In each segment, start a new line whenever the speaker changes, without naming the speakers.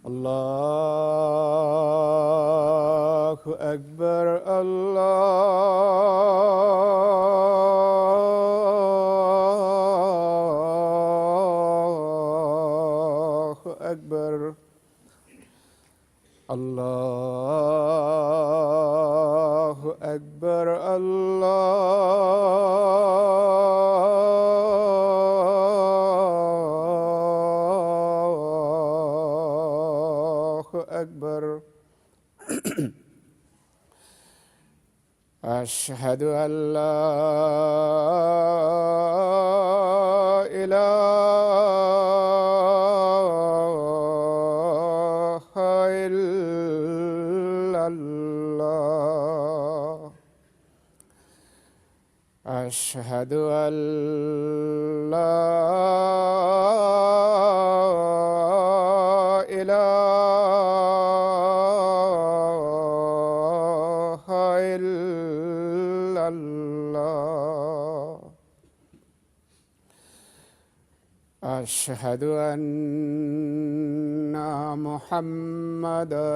الله أكبر الله أكبر الله أكبر الله أكبر. أشهد أن لا إله إلا الله. أشهد أن لا إله إلا الله. أشهد أن محمدًا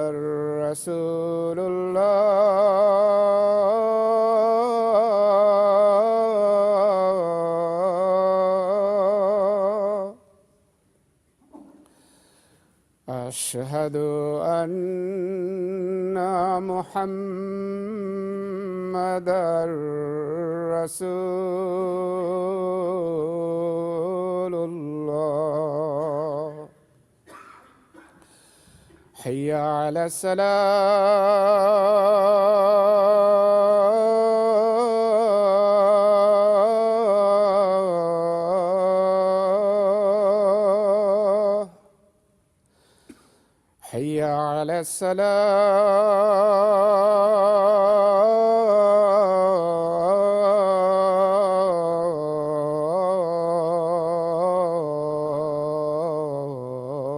رسول الله. أشهد أن محمدًا رسول الله. حي على الصلاة. حي على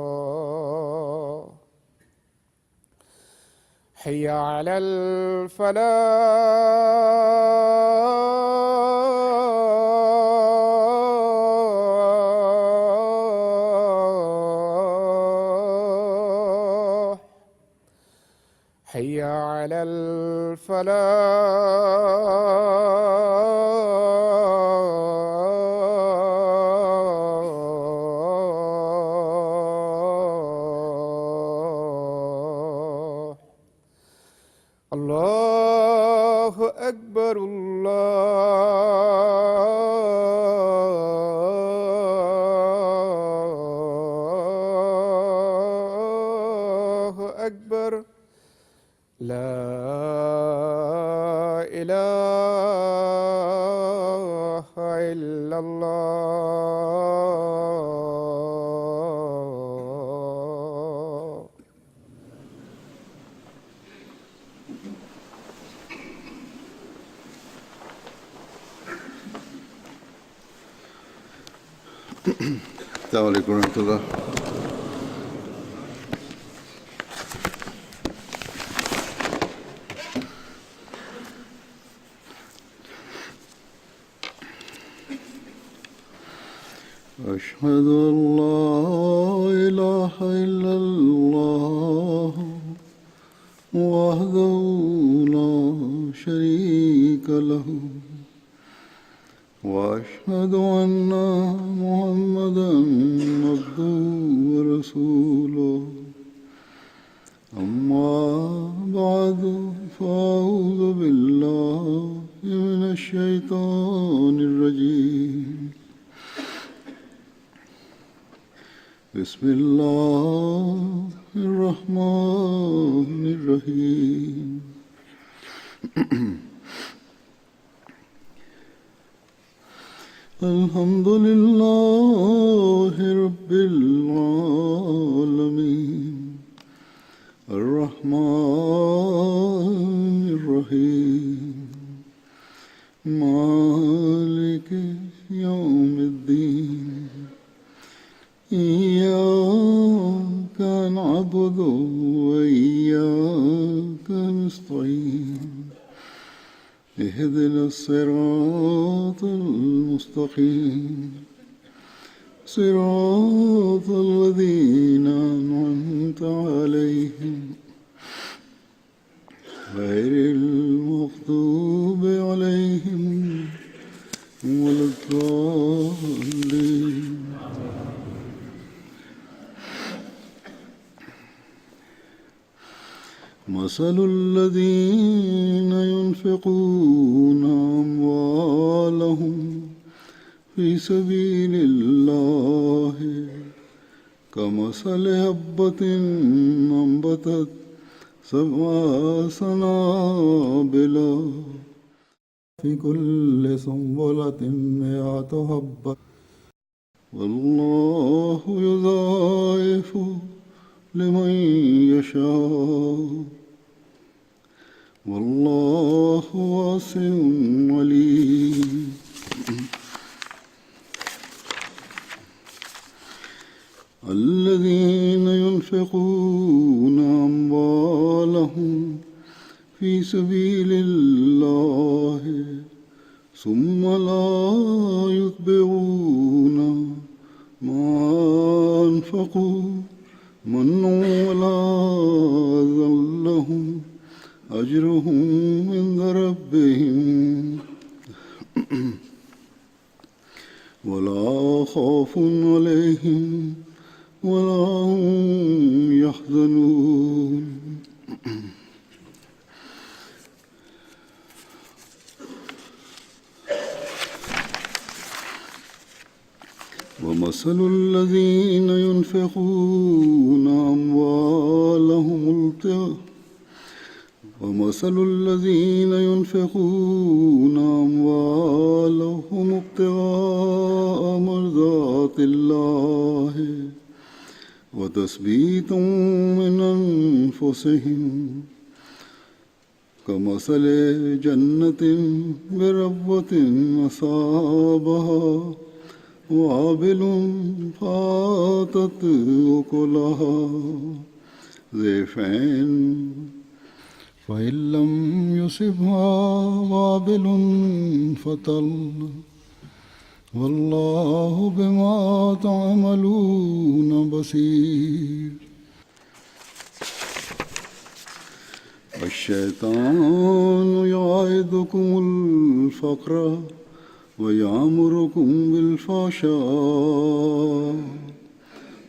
الصلاة. حي على الفلاح. حي على الفلاح. الله أكبر الله أكبر. لا إله إلا الله.
السلام عليكم ورحمة الله. أشهد أن لا إله إلا الله وحده لا شريك له وأشهد أن محمدًا عبده ورسوله. أما بعد فأعوذ بالله من الشيطان الرجيم. بسم الله الرحمن الرحيم. الحمد لله رب العالمين الرحمن الرحيم مالك يوم الدين. إياك المستقيم صراط الذين أنعمت عليهم غير المغضوب عليهم ولا الضالين. مثل الذين ينفقون أموالهم في سبيل الله كمثل حبة أنبتت 7 سنابل في كل سنبلة 100 حبة والله يضاعف لمن يشاء والله واسع عليم. الذين ينفقون أموالهم في سبيل الله ثم لا يتبعون ما أنفقوا منا ولا أذى لهم أجرهم عند ربهم ولا خوف عليهم ولا هم يحزنون. ومثل الذين ينفقون أموالهم ابتغاء مرضات الله وتثبيتا من أنفسهم كمثل جنة بربوة أصابها وابل فآتت أكلها ضعفين فإن لم يصبها وابل فطل والله بما تعملون بصير. الشيطان يعدكم الفقر ويأمركم بالفحشاء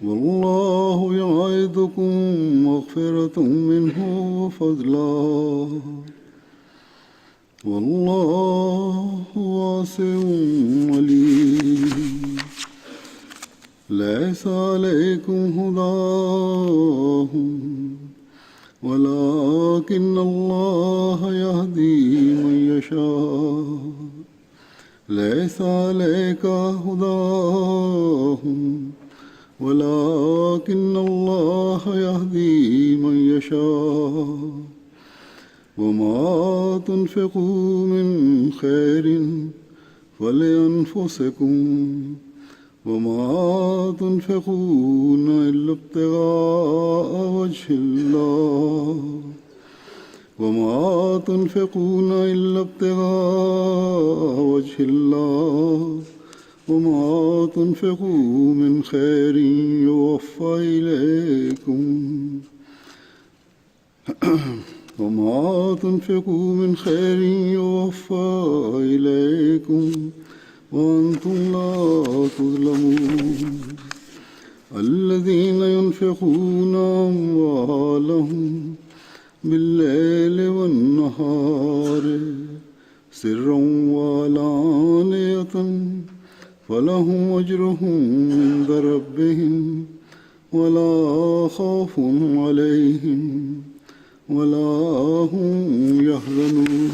والله يعدكم مغفرة منه وفضلا والله واسع عليم. ليس عليكم هداهم ولكن الله يهدي من يشاء. ليس عليك هداهم ولكن الله يهدي من يشاء. وما تنفقوا من خير فلأنفسكم وما تنفقون إلا ابتغاء وجه الله وما تنفقون إلا ابتغاء وجه الله وما تنفقوا من خير يوفى إليكم وما تنفقوا من خير يوفى إليكم وأنتم لا تظلمون. الذين ينفقون أموالهم بالليل والنهار سرا وعلانية فلهم أجرهم عند ربهم ولا خوف عليهم ولا هم يحزنون.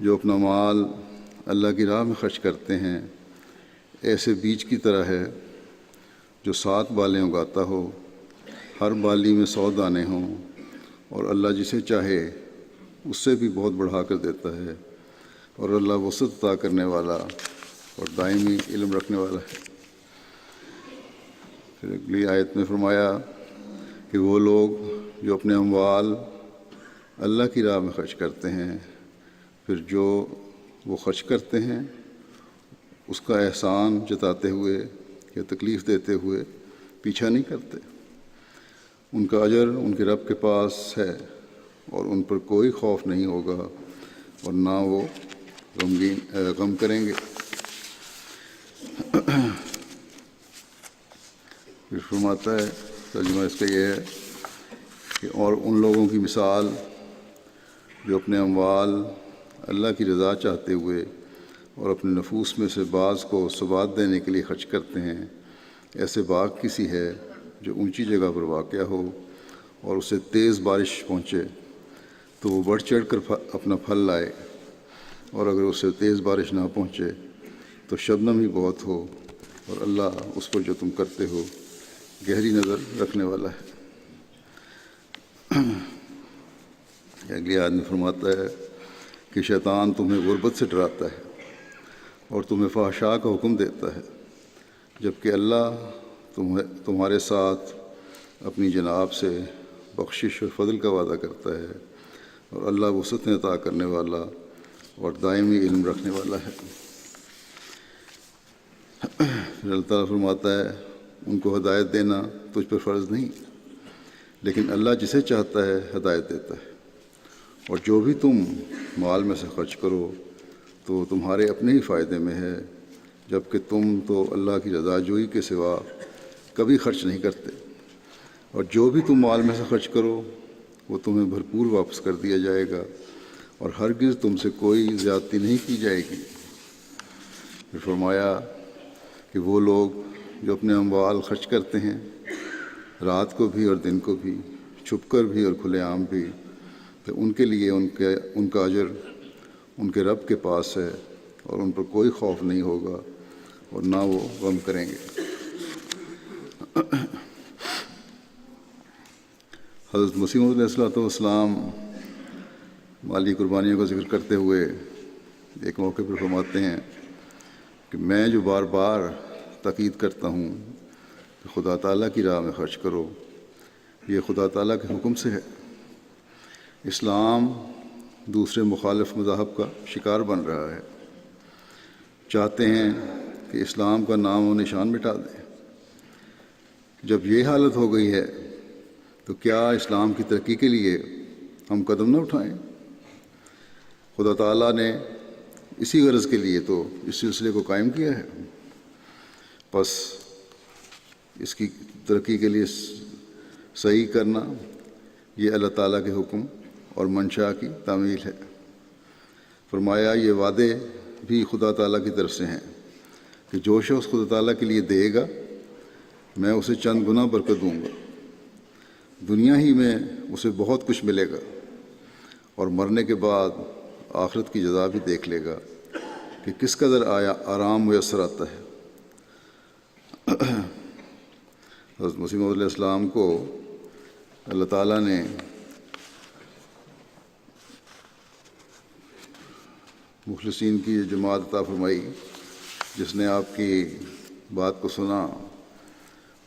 جو اپنا مال اللہ کی راہ میں خرچ کرتے ہیں ایسے بیج کی طرح ہے جو 7 بالیں اگاتا ہو، ہر بالی میں 100 دانے ہوں، اور اللہ جسے چاہے اس سے بھی بہت بڑھا کر دیتا ہے، اور اللہ وسعت عطا کرنے والا اور دائمی علم رکھنے والا ہے۔ پھر اگلی آیت میں فرمایا کہ وہ لوگ جو اپنے اموال اللہ کی راہ میں خرچ کرتے ہیں، پھر جو وہ خرچ کرتے ہیں اس کا احسان جتاتے ہوئے یا تکلیف دیتے ہوئے پیچھا نہیں کرتے، ان کا اجر ان کے رب کے پاس ہے، اور ان پر کوئی خوف نہیں ہوگا اور نہ وہ غم کریں گے۔ پھر فرماتا ہے، ترجمہ اس کا یہ ہے کہ اور ان لوگوں کی مثال جو اپنے اموال اللہ کی رضا چاہتے ہوئے اور اپنے نفوس میں سے بعض کو ثبات دینے کے لیے خرچ کرتے ہیں، ایسے باغ کسی ہے جو اونچی جگہ پر واقع ہو اور اسے تیز بارش پہنچے تو وہ بڑھ چڑھ کر اپنا پھل لائے، اور اگر اسے تیز بارش نہ پہنچے تو شبنم ہی بہت ہو، اور اللہ اس پر جو تم کرتے ہو گہری نظر رکھنے والا ہے۔ اگلی آیت میں فرماتا ہے کہ شیطان تمہیں غربت سے ڈراتا ہے اور تمہیں فحشاء کا حکم دیتا ہے، جبکہ اللہ تمہارے ساتھ اپنی جناب سے بخشش اور فضل کا وعدہ کرتا ہے، اور اللہ وسعت عطا کرنے والا اور دائمی علم رکھنے والا ہے۔ پھر اللہ تعالیٰ فرماتا ہے ان کو ہدایت دینا تجھ پر فرض نہیں، لیکن اللہ جسے چاہتا ہے ہدایت دیتا ہے، اور جو بھی تم مال میں سے خرچ کرو تو تمہارے اپنے ہی فائدے میں ہے، جبکہ تم تو اللہ کی رضا جوئی کے سوا کبھی خرچ نہیں کرتے، اور جو بھی تم مال میں سے خرچ کرو وہ تمہیں بھرپور واپس کر دیا جائے گا، اور ہرگز تم سے کوئی زیادتی نہیں کی جائے گی۔ پھر فرمایا کہ وہ لوگ جو اپنے اموال خرچ کرتے ہیں رات کو بھی اور دن کو بھی، چھپ کر بھی اور کھلے عام بھی، تو ان کے لیے ان کا اجر ان کے رب کے پاس ہے، اور ان پر کوئی خوف نہیں ہوگا اور نہ وہ غم کریں گے۔ حضرت مسیح موعود علیہ السلام مالی قربانیوں کا ذکر کرتے ہوئے ایک موقع پر فرماتے ہیں کہ میں جو بار بار تاکید کرتا ہوں کہ خدا تعالیٰ کی راہ میں خرچ کرو، یہ خدا تعالیٰ کے حکم سے ہے۔ اسلام دوسرے مخالف مذاہب کا شکار بن رہا ہے، چاہتے ہیں کہ اسلام کا نام و نشان مٹا دیں۔ جب یہ حالت ہو گئی ہے تو کیا اسلام کی ترقی کے لیے ہم قدم نہ اٹھائیں؟ خدا تعالیٰ نے اسی غرض کے لیے تو اس سلسلے کو قائم کیا ہے، پس اس کی ترقی کے لیے صحیح کرنا یہ اللہ تعالیٰ کے حکم اور منشا کی تعمیل ہے۔ فرمایا یہ وعدے بھی خدا تعالیٰ کی طرف سے ہیں کہ جو شخص خدا تعالیٰ کے لیے دے گا میں اسے چند گنا برکت دوں گا، دنیا ہی میں اسے بہت کچھ ملے گا، اور مرنے کے بعد آخرت کی جزا بھی دیکھ لے گا کہ کس قدر آرام میسر آتا ہے۔ حضرت مسیح موعود علیہ السلام کو اللہ تعالیٰ نے مخلصین کی جماعت عطا فرمائی جس نے آپ کی بات کو سنا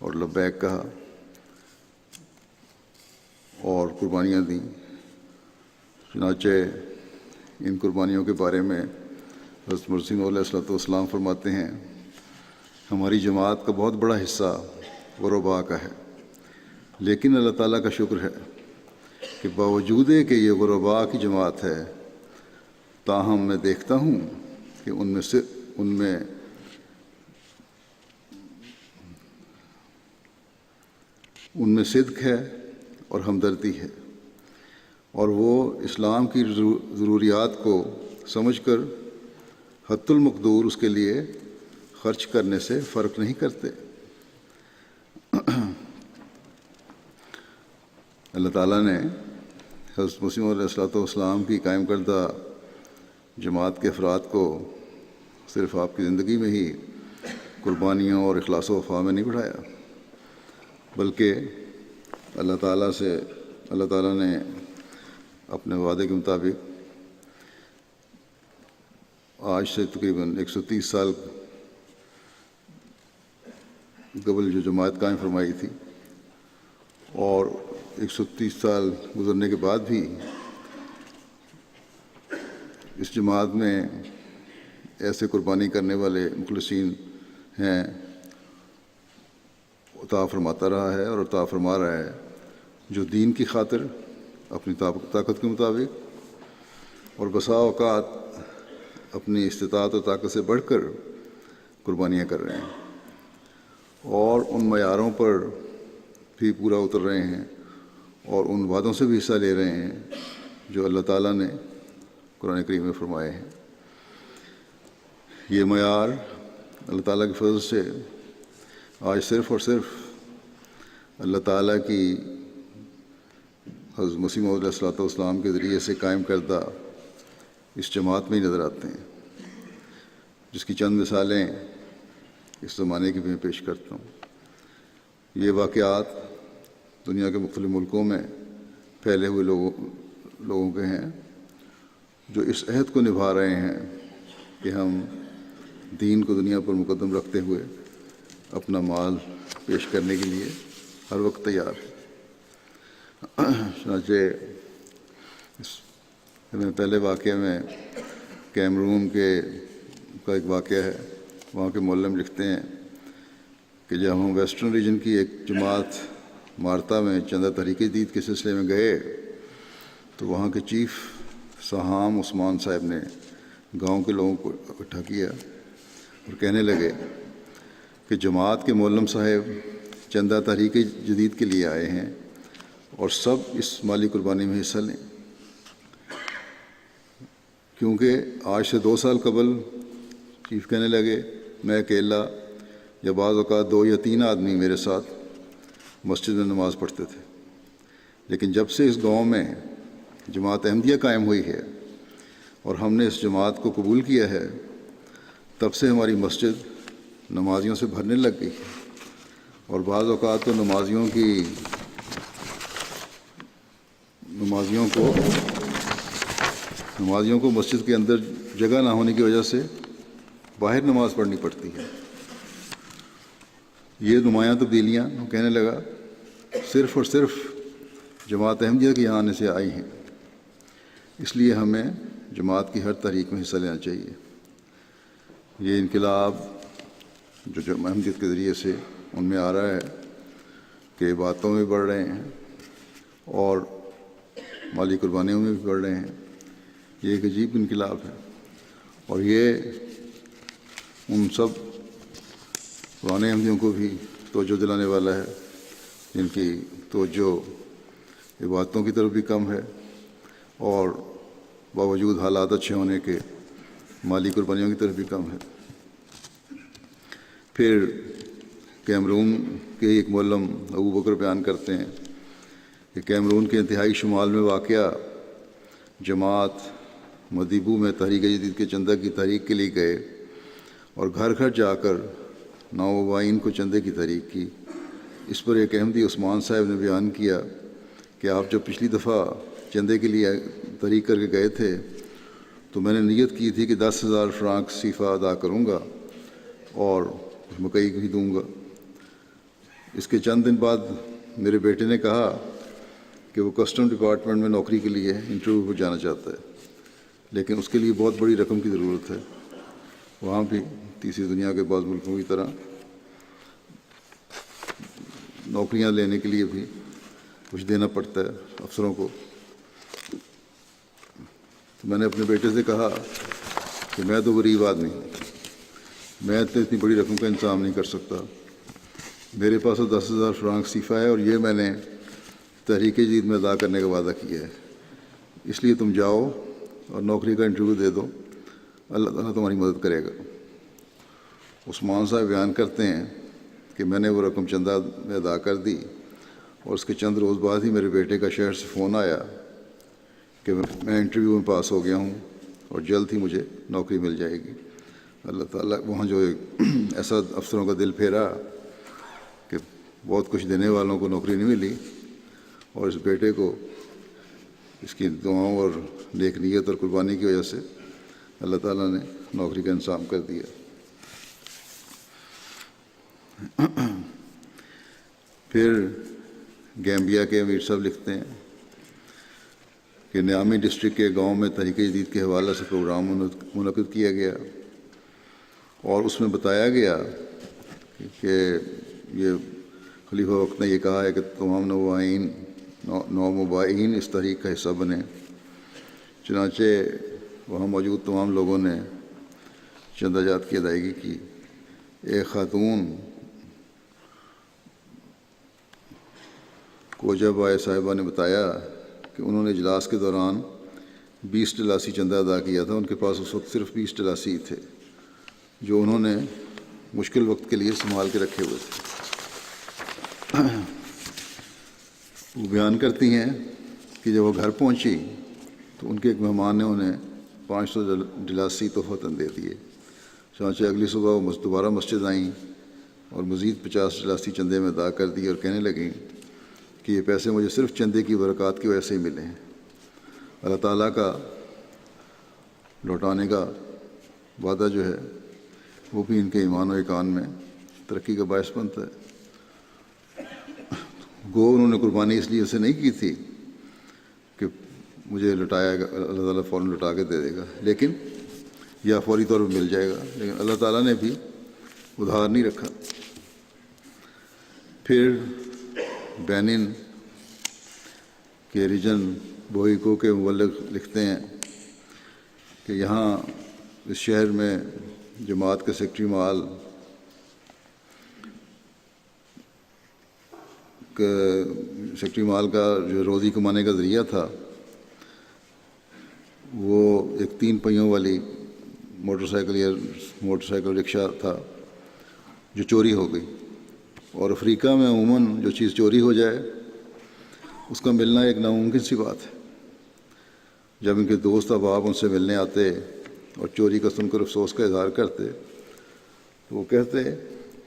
اور لبیک کہا اور قربانیاں دیں۔ چنانچہ ان قربانیوں کے بارے میں حضرت مسیح موعود علیہ السلام فرماتے ہیں ہماری جماعت کا بہت بڑا حصہ غرباء کا ہے، لیکن اللہ تعالیٰ کا شکر ہے کہ باوجود کہ یہ غرباء کی جماعت ہے تاہم میں دیکھتا ہوں کہ ان میں صدق ہے اور ہمدردی ہے، اور وہ اسلام کی ضروریات کو سمجھ کر حت المقدور اس کے لیے خرچ کرنے سے فرق نہیں کرتے۔ اللہ تعالیٰ نے حضرت مسیح علیہ السلام کی قائم کردہ جماعت کے افراد کو صرف آپ کی زندگی میں ہی قربانیوں اور اخلاص و وفا میں نہیں بڑھایا، بلکہ اللہ تعالیٰ نے اپنے وعدے کے مطابق آج سے تقریباً 130 سال قبل جو جماعت قائم فرمائی تھی، اور 130 سال گزرنے کے بعد بھی اس جماعت میں ایسے قربانی کرنے والے مخلصین ہیں، عطا فرماتا رہا ہے اور عطا فرما رہا ہے، جو دین کی خاطر اپنی طاقت کے مطابق اور بسا اوقات اپنی استطاعت و طاقت سے بڑھ کر قربانیاں کر رہے ہیں، اور ان معیاروں پر بھی پورا اتر رہے ہیں، اور ان وعدوں سے بھی حصہ لے رہے ہیں جو اللہ تعالیٰ نے قرآن کریم میں فرمائے ہیں۔ یہ معیار اللہ تعالیٰ کے فضل سے آج صرف اور صرف اللہ تعالیٰ کی حضرت مسیح موعود علیہ الصلوۃ والسلام کے ذریعے سے قائم کردہ اس جماعت میں ہی نظر آتے ہیں، جس کی چند مثالیں اس زمانے کی بھی میں پیش کرتا ہوں۔ یہ واقعات دنیا کے مختلف ملکوں میں پھیلے ہوئے لوگوں کے ہیں، جو اس عہد کو نبھا رہے ہیں کہ ہم دین کو دنیا پر مقدم رکھتے ہوئے اپنا مال پیش کرنے کے لیے ہر وقت تیار ہیں۔ چنانچہ میں پہلے واقعے میں کیمرون کا ایک واقعہ ہے۔ وہاں کے معلم لکھتے ہیں کہ جب ہم ویسٹرن ریجن کی ایک جماعت مارتا میں چندہ تحریک جدید کے سلسلے میں گئے تو وہاں کے چیف سہام عثمان صاحب نے گاؤں کے لوگوں کو اکٹھا کیا اور کہنے لگے کہ جماعت کے معلم صاحب چندہ تحریک جدید کے لیے آئے ہیں اور سب اس مالی قربانی میں حصہ لیں، کیونکہ آج سے 2 سال قبل چیف کہنے لگے میں اکیلا یا بعض اوقات 2 یا 3 آدمی میرے ساتھ مسجد میں نماز پڑھتے تھے، لیکن جب سے اس گاؤں میں جماعت احمدیہ قائم ہوئی ہے اور ہم نے اس جماعت کو قبول کیا ہے، تب سے ہماری مسجد نمازیوں سے بھرنے لگ گئی، اور بعض اوقات تو نمازیوں کو مسجد کے اندر جگہ نہ ہونے کی وجہ سے باہر نماز پڑھنی پڑتی ہے۔ یہ نمایاں تبدیلیاں کہنے لگا صرف اور صرف جماعت احمدیہ کے یہاں آنے سے آئی ہیں، اس لیے ہمیں جماعت کی ہر تحریک میں حصہ لینا چاہیے۔ یہ انقلاب جو احمدیت کے ذریعے سے ان میں آ رہا ہے کہ باتوں میں بڑھ رہے ہیں اور مالی قربانیوں میں بھی بڑھ رہے ہیں، یہ ایک عجیب انقلاب ہے، اور یہ ان سب پرانے احمدیوں کو بھی توجہ دلانے والا ہے جن کی توجہ عبادتوں کی طرف بھی کم ہے اور باوجود حالات اچھے ہونے کے مالی قربانیوں کی طرف بھی کم ہے۔ پھر کیمرون کے ایک معلم ابو بکر بیان کرتے ہیں کہ کیمرون کے انتہائی شمال میں واقع جماعت مدیبو میں تحریک جدید کے چندہ کی تحریک کے لیے گئے اور گھر گھر جا کر نوآبائین کو چندے کی تحریک کی۔ اس پر ایک احمدی عثمان صاحب نے بیان کیا کہ آپ جب پچھلی دفعہ چندے کے لیے تحریک کر کے گئے تھے تو میں نے نیت کی تھی کہ 10,000 فرانک صیفہ ادا کروں گا اور مکئی بھی دوں گا۔ اس کے چند دن بعد میرے بیٹے نے کہا کہ وہ کسٹم ڈپارٹمنٹ میں نوکری کے لیے انٹرویو پر جانا چاہتا ہے، لیکن اس کے لیے بہت بڑی رقم کی ضرورت ہے۔ وہاں بھی تیسری دنیا کے بعض ملکوں کی طرح نوکریاں لینے کے لیے بھی کچھ دینا پڑتا ہے افسروں کو۔ تو میں نے اپنے بیٹے سے کہا کہ میں تو غریب آدمی ہوں، میں تو اتنی بڑی رقم کا انتظام نہیں کر سکتا، میرے پاس تو 10,000 فرانک صیفہ ہے اور یہ میں نے تحریک جدید میں ادا کرنے کا وعدہ کیا ہے، اس لیے تم جاؤ اور نوکری کا انٹرویو دے دو، اللہ تعالیٰ تمہاری مدد کرے گا۔ عثمان صاحب بیان کرتے ہیں کہ میں نے وہ رقم چندہ میں ادا کر دی اور اس کے چند روز بعد ہی میرے بیٹے کا شہر سے فون آیا کہ میں انٹرویو میں پاس ہو گیا ہوں اور جلد ہی مجھے نوکری مل جائے گی۔ اللہ تعالیٰ وہاں جو ایسا افسروں کا دل پھیرا کہ بہت کچھ دینے والوں کو نوکری نہیں ملی، اور اس بیٹے کو اس کی دعاؤں اور نیک نیت اور قربانی کی وجہ سے اللہ تعالیٰ نے نوکری کا انتظام کر دیا۔ پھر گیمبیا کے امیر صاحب لکھتے ہیں کہ نیامی ڈسٹرکٹ کے گاؤں میں تحریک جدید کے حوالے سے پروگرام منعقد کیا گیا، اور اس میں بتایا گیا کہ یہ خلیفہ وقت نے یہ کہا ہے کہ تمام نومبائین اس تحریک کا حصہ بنے۔ چنانچہ وہاں موجود تمام لوگوں نے چندہ جات کی ادائیگی کی۔ ایک خاتون کوجہ بائے صاحبہ نے بتایا کہ انہوں نے اجلاس کے دوران 20 ڈلاسی چندہ ادا کیا تھا۔ ان کے پاس اس وقت صرف 20 ڈلاسی تھے جو انہوں نے مشکل وقت کے لیے سنبھال کے رکھے ہوئے تھے۔ وہ بیان کرتی ہیں کہ جب وہ گھر پہنچی تو ان کے ایک مہمان نے انہیں 500 ڈلاسی تحفتاً دے دیے۔ چنانچہ اگلی صبح وہ دوبارہ مسجد آئیں اور مزید 50 ڈلاسی چندے میں ادا کر دی اور کہنے لگیں کہ یہ پیسے مجھے صرف چندے کی برکات کی وجہ سے ہی ملے ہیں۔ اللہ تعالیٰ کا لوٹانے کا وعدہ جو ہے وہ بھی ان کے ایمان و ایقان میں ترقی کا باعث بنتا ہے۔ گو انہوں نے قربانی اس لیے سے نہیں کی تھی کہ مجھے لوٹایا گا، اللہ تعالیٰ فوراً لوٹا کے دے دے گا، لیکن یا فوری طور پر مل جائے گا، لیکن اللہ تعالیٰ نے بھی ادھار نہیں رکھا۔ پھر بینن کے ریجن بوئیکو کے مبلغ لکھتے ہیں کہ یہاں اس شہر میں جماعت کے سیکٹری مال کا جو روزی کمانے کا ذریعہ تھا وہ ایک 3 پہیوں والی موٹر سائیکل رکشہ تھا جو چوری ہو گئی۔ اور افریقہ میں عموماً جو چیز چوری ہو جائے اس کا ملنا ایک ناممکن سی بات ہے۔ جب ان کے دوست احباب ان سے ملنے آتے اور چوری کا سن کر افسوس کا اظہار کرتے تو وہ کہتے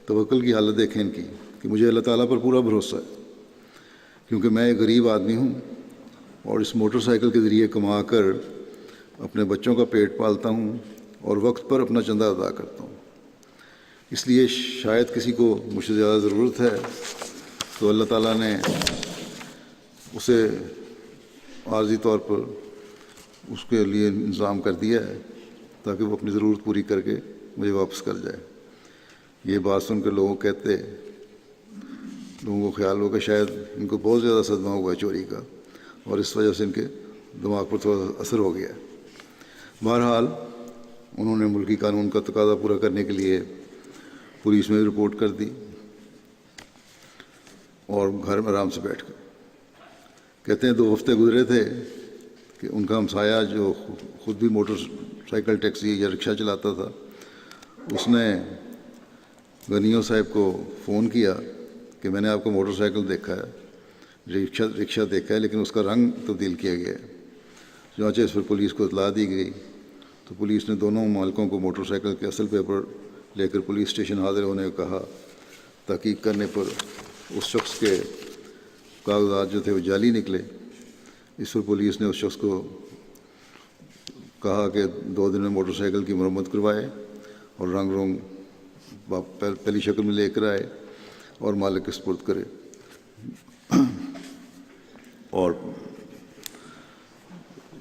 توکل کی حالت دیکھیں ان کی کہ مجھے اللہ تعالیٰ پر پورا بھروسہ ہے، کیونکہ میں ایک غریب آدمی ہوں اور اس موٹر سائیکل کے ذریعے کما کر اپنے بچوں کا پیٹ پالتا ہوں اور وقت پر اپنا چندہ ادا کرتا ہوں۔ اس لیے شاید کسی کو مجھ سے زیادہ ضرورت ہے تو اللہ تعالیٰ نے اسے عارضی طور پر اس کے لیے انتظام کر دیا ہے تاکہ وہ اپنی ضرورت پوری کر کے مجھے واپس کر جائے۔ یہ بات سن کر لوگوں کو خیال ہو کہ شاید ان کو بہت زیادہ صدمہ ہوا ہے چوری کا، اور اس وجہ سے ان کے دماغ پر تھوڑا اثر ہو گیا ہے۔ بہرحال انہوں نے ملکی قانون کا تقاضا پورا کرنے کے لیے پولیس میں رپورٹ کر دی اور گھر میں آرام سے بیٹھ گئے۔ کہتے ہیں 2 ہفتے گزرے تھے کہ ان کا ہمسایہ جو خود بھی موٹر سائیکل ٹیکسی یا رکشہ چلاتا تھا، اس نے غنیوں صاحب کو فون کیا کہ میں نے آپ کو موٹر سائیکل دیکھا ہے، رکشہ دیکھا ہے، لیکن اس کا رنگ تبدیل کیا گیا ہے۔ چنانچہ اس پر پولیس کو اطلاع دی گئی تو پولیس نے دونوں مالکوں کو موٹر سائیکل کے اصل پیپر لے کر پولیس اسٹیشن حاضر ہونے کو کہا۔ تحقیق کرنے پر اس شخص کے کاغذات جو تھے وہ جعلی نکلے۔ اس پر پولیس نے اس شخص کو کہا کہ 2 دن میں موٹر سائیکل کی مرمت کروائے اور رنگ پہلی شکل میں لے کر آئے اور مالک کے سپرد کرے، اور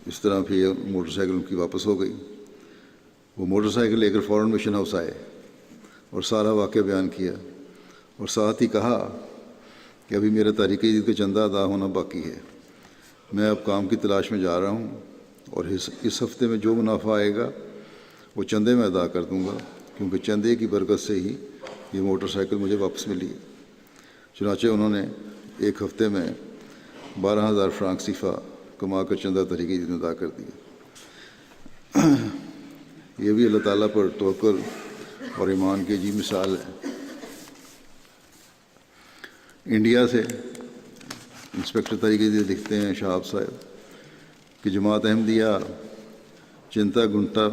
اس طرح پھر موٹر سائیکل ان کی واپس ہو گئی۔ وہ موٹر سائیکل لے کر فوراً مشن ہاؤس آئے اور سارا واقعہ بیان کیا، اور ساتھ ہی کہا کہ ابھی میرا تحریک جدید کا چندہ ادا ہونا باقی ہے، میں اب کام کی تلاش میں جا رہا ہوں اور اس ہفتے میں جو منافع آئے گا وہ چندے میں ادا کر دوں گا، کیونکہ چندے کی برکت سے ہی یہ موٹر سائیکل مجھے واپس ملی ہے۔ چنانچہ انہوں نے 1 ہفتے میں 12,000 فرانک صفا کما کر چندہ تحریک جدید میں ادا کر دیا۔ یہ بھی اللہ تعالیٰ پر توکل اور ایمان کی عجیب مثال ہے۔ انڈیا سے انسپکٹر تحریک جدید لکھتے ہیں شہاب صاحب کہ جماعت احمدیہ چنتا گنٹا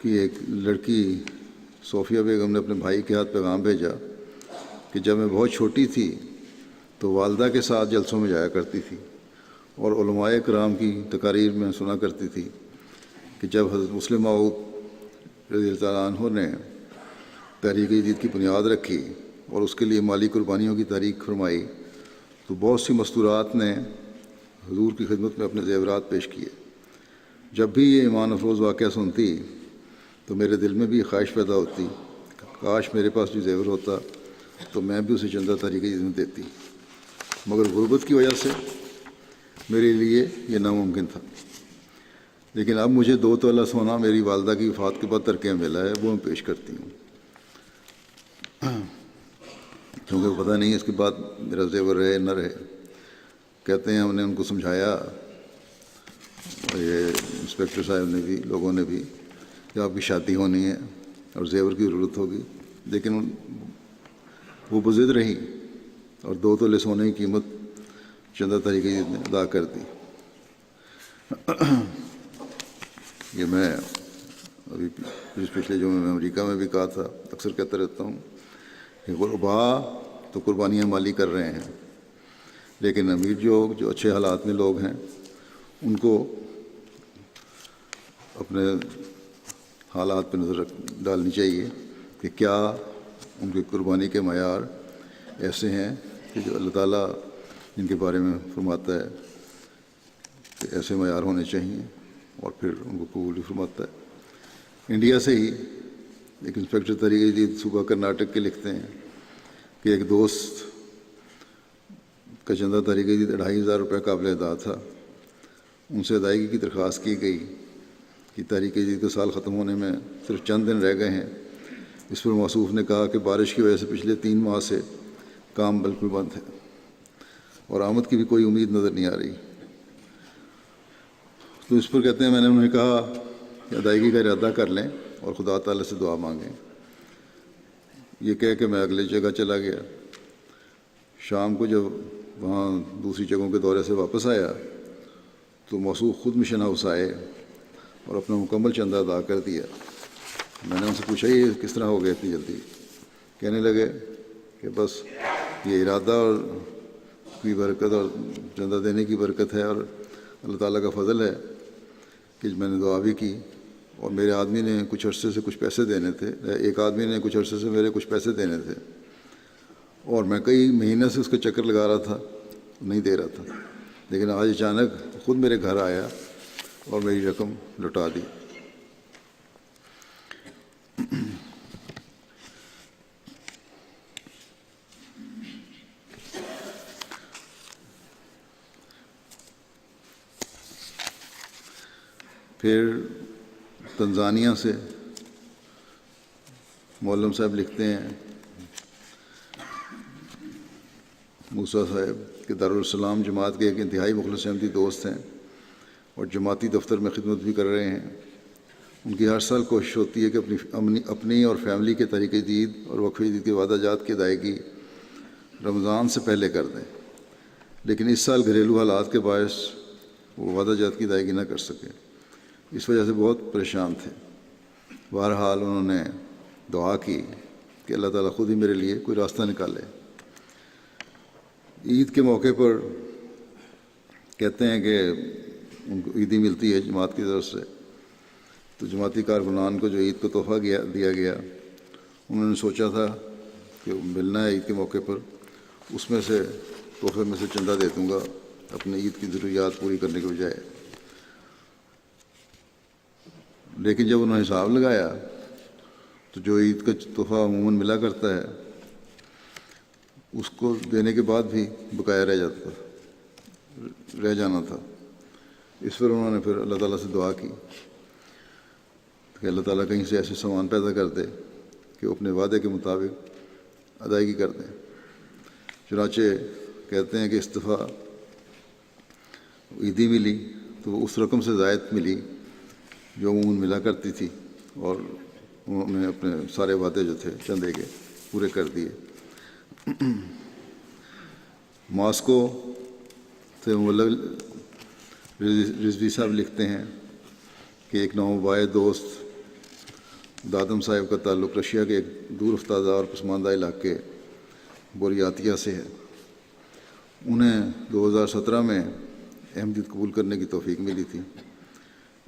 کی ایک لڑکی صوفیہ بیگم نے اپنے بھائی کے ہاتھ پیغام بھیجا کہ جب میں بہت چھوٹی تھی تو والدہ کے ساتھ جلسوں میں جایا کرتی تھی اور علماء کرام کی تقاریر میں سنا کرتی تھی کہ جب حضرت مسلم موعود رضی اللہ تعالیٰ عنہ نے تحریک جدید کی بنیاد رکھی اور اس کے لیے مالی قربانیوں کی تحریک فرمائی تو بہت سی مستورات نے حضور کی خدمت میں اپنے زیورات پیش کیے۔ جب بھی یہ ایمان افروز واقعہ سنتی تو میرے دل میں بھی خواہش پیدا ہوتی کاش میرے پاس بھی زیور ہوتا تو میں بھی اسے چندہ تحریک جدید میں دیتی، مگر غربت کی وجہ سے میرے لیے یہ ناممکن تھا۔ لیکن اب مجھے 2 تولہ سونا میری والدہ کی وفات کے بعد ترکے میں ملا ہے، وہ میں پیش کرتی ہوں، کیونکہ پتہ نہیں اس کے بعد میرا زیور رہے نہ رہے۔ کہتے ہیں ہم نے ان کو سمجھایا، یہ انسپیکٹر صاحب نے بھی، لوگوں نے بھی، کہ آپ کی شادی ہونی ہے اور زیور کی ضرورت ہوگی، لیکن وہ بضد رہی اور 2 تولے سونے کی قیمت چندہ تحریک جدید نے ادا کر دی۔ یہ میں ابھی پچھلے جمعے میں امریکہ میں بھی کہا تھا، اکثر کہتا رہتا ہوں کہ غرباء تو قربانیاں مالی کر رہے ہیں، لیکن امیر جو اچھے حالات میں لوگ ہیں ان کو اپنے حالات پہ نظر ڈالنی چاہیے کہ کیا ان کی قربانی کے معیار ایسے ہیں کہ جو اللہ تعالیٰ جن کے بارے میں فرماتا ہے کہ ایسے معیار ہونے چاہیے، اور پھر ان کو قبول بھی فرماتا ہے۔ انڈیا سے ہی ایک انسپیکٹر تحریک جدید صوبہ کرناٹک کے لکھتے ہیں کہ ایک دوست کا چندہ تحریک جدید 2500 روپے قابل ادا تھا، ان سے ادائیگی کی درخواست کی گئی کہ تحریک جدید کا سال ختم ہونے میں صرف چند دن رہ گئے ہیں۔ اس پر موصوف نے کہا کہ بارش کی وجہ سے پچھلے 3 ماہ سے کام بالکل بند ہے اور آمد کی بھی کوئی امید نظر نہیں آ رہی۔ تو اس پر کہتے ہیں میں نے انہیں کہا کہ ادائیگی کا ارادہ کر لیں اور خدا تعالیٰ سے دعا مانگیں۔ یہ کہہ کے میں اگلی جگہ چلا گیا۔ شام کو جب وہاں دوسری جگہوں کے دورے سے واپس آیا تو موصوف خود مشن ہاؤس آئے اور اپنا مکمل چندہ ادا کر دیا۔ میں نے ان سے پوچھا یہ کس طرح ہو گیا اتنی جلدی؟ کہنے لگے کہ بس یہ ارادہ اور کی برکت اور چندہ دینے کی برکت ہے، اور اللہ تعالیٰ کا فضل ہے کہ میں نے دعا بھی کی، اور میرے آدمی نے کچھ عرصے سے کچھ پیسے دینے تھے، ایک آدمی نے کچھ عرصے سے میرے کچھ پیسے دینے تھے، اور میں کئی مہینے سے اس کا چکر لگا رہا تھا، نہیں دے رہا تھا، لیکن آج اچانک خود میرے گھر آیا اور میری رقم لوٹا دی۔ پھر تنزانیہ سے مولم صاحب لکھتے ہیں، موسیٰ صاحب کہ دارالسلام جماعت کے ایک انتہائی مخلص احمدی دوست ہیں اور جماعتی دفتر میں خدمت بھی کر رہے ہیں۔ ان کی ہر سال کوشش ہوتی ہے کہ اپنی اور فیملی کے تحریک جدید اور وقف جدید کے وعدہ جات کی ادائیگی رمضان سے پہلے کر دیں، لیکن اس سال گھریلو حالات کے باعث وہ وعدہ جات کی ادائیگی نہ کر سکے، اس وجہ سے بہت پریشان تھے۔ بہرحال انہوں نے دعا کی کہ اللہ تعالیٰ خود ہی میرے لیے کوئی راستہ نکالے۔ عید کے موقع پر کہتے ہیں کہ ان کو عیدی ملتی ہے جماعت کی طرف سے، تو جماعتی کارکنان کو جو عید کو تحفہ دیا گیا، انہوں نے سوچا تھا کہ ملنا ہے عید کے موقع پر، اس میں سے تحفے میں سے چندہ دے دوں گا اپنی عید کی ضروریات پوری کرنے کے بجائے۔ لیکن جب انہوں نے حساب لگایا تو جو عید کا تحفہ عموماً ملا کرتا ہے اس کو دینے کے بعد بھی بقایا رہ جانا تھا۔ اس پر انہوں نے پھر اللہ تعالیٰ سے دعا کی کہ اللہ تعالیٰ کہیں سے ایسے سامان پیدا کر دے کہ وہ اپنے وعدے کے مطابق ادائیگی کر دیں۔ چنانچہ کہتے ہیں کہ اس دفعہ عیدی ملی تو وہ اس رقم سے زائد ملی جو عموماً ملا کرتی تھی، اور انہوں نے اپنے سارے وعدے جو تھے چندے کے پورے کر دیے۔ ماسکو سے رضوی صاحب لکھتے ہیں کہ ایک نومبائع دوست دادم صاحب کا تعلق رشیا کے ایک دور افتادہ اور پسماندہ علاقے بوریاتیا سے ہے۔ انہیں 2017 میں احمدیت قبول کرنے کی توفیق ملی تھی۔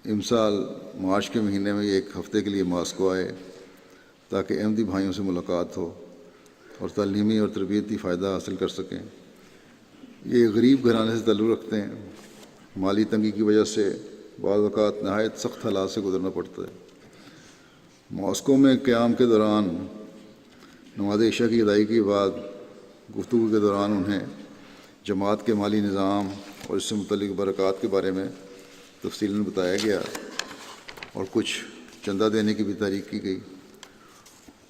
امسال مارچ کے مہینے میں یہ ایک ہفتے کے لیے ماسکو آئے تاکہ احمدی بھائیوں سے ملاقات ہو اور تعلیمی اور تربیتی فائدہ حاصل کر سکیں۔ یہ غریب گھرانے سے تعلق رکھتے ہیں۔ مالی تنگی کی وجہ سے بعض اوقات نہایت سخت حالات سے گزرنا پڑتا ہے۔ ماسکو میں قیام کے دوران نماز عشاء کی ادائیگی کے بعد گفتگو کے دوران انہیں جماعت کے مالی نظام اور اس سے متعلق برکات کے بارے میں تفصیلاً بتایا گیا اور کچھ چندہ دینے کی بھی تحریک کی گئی۔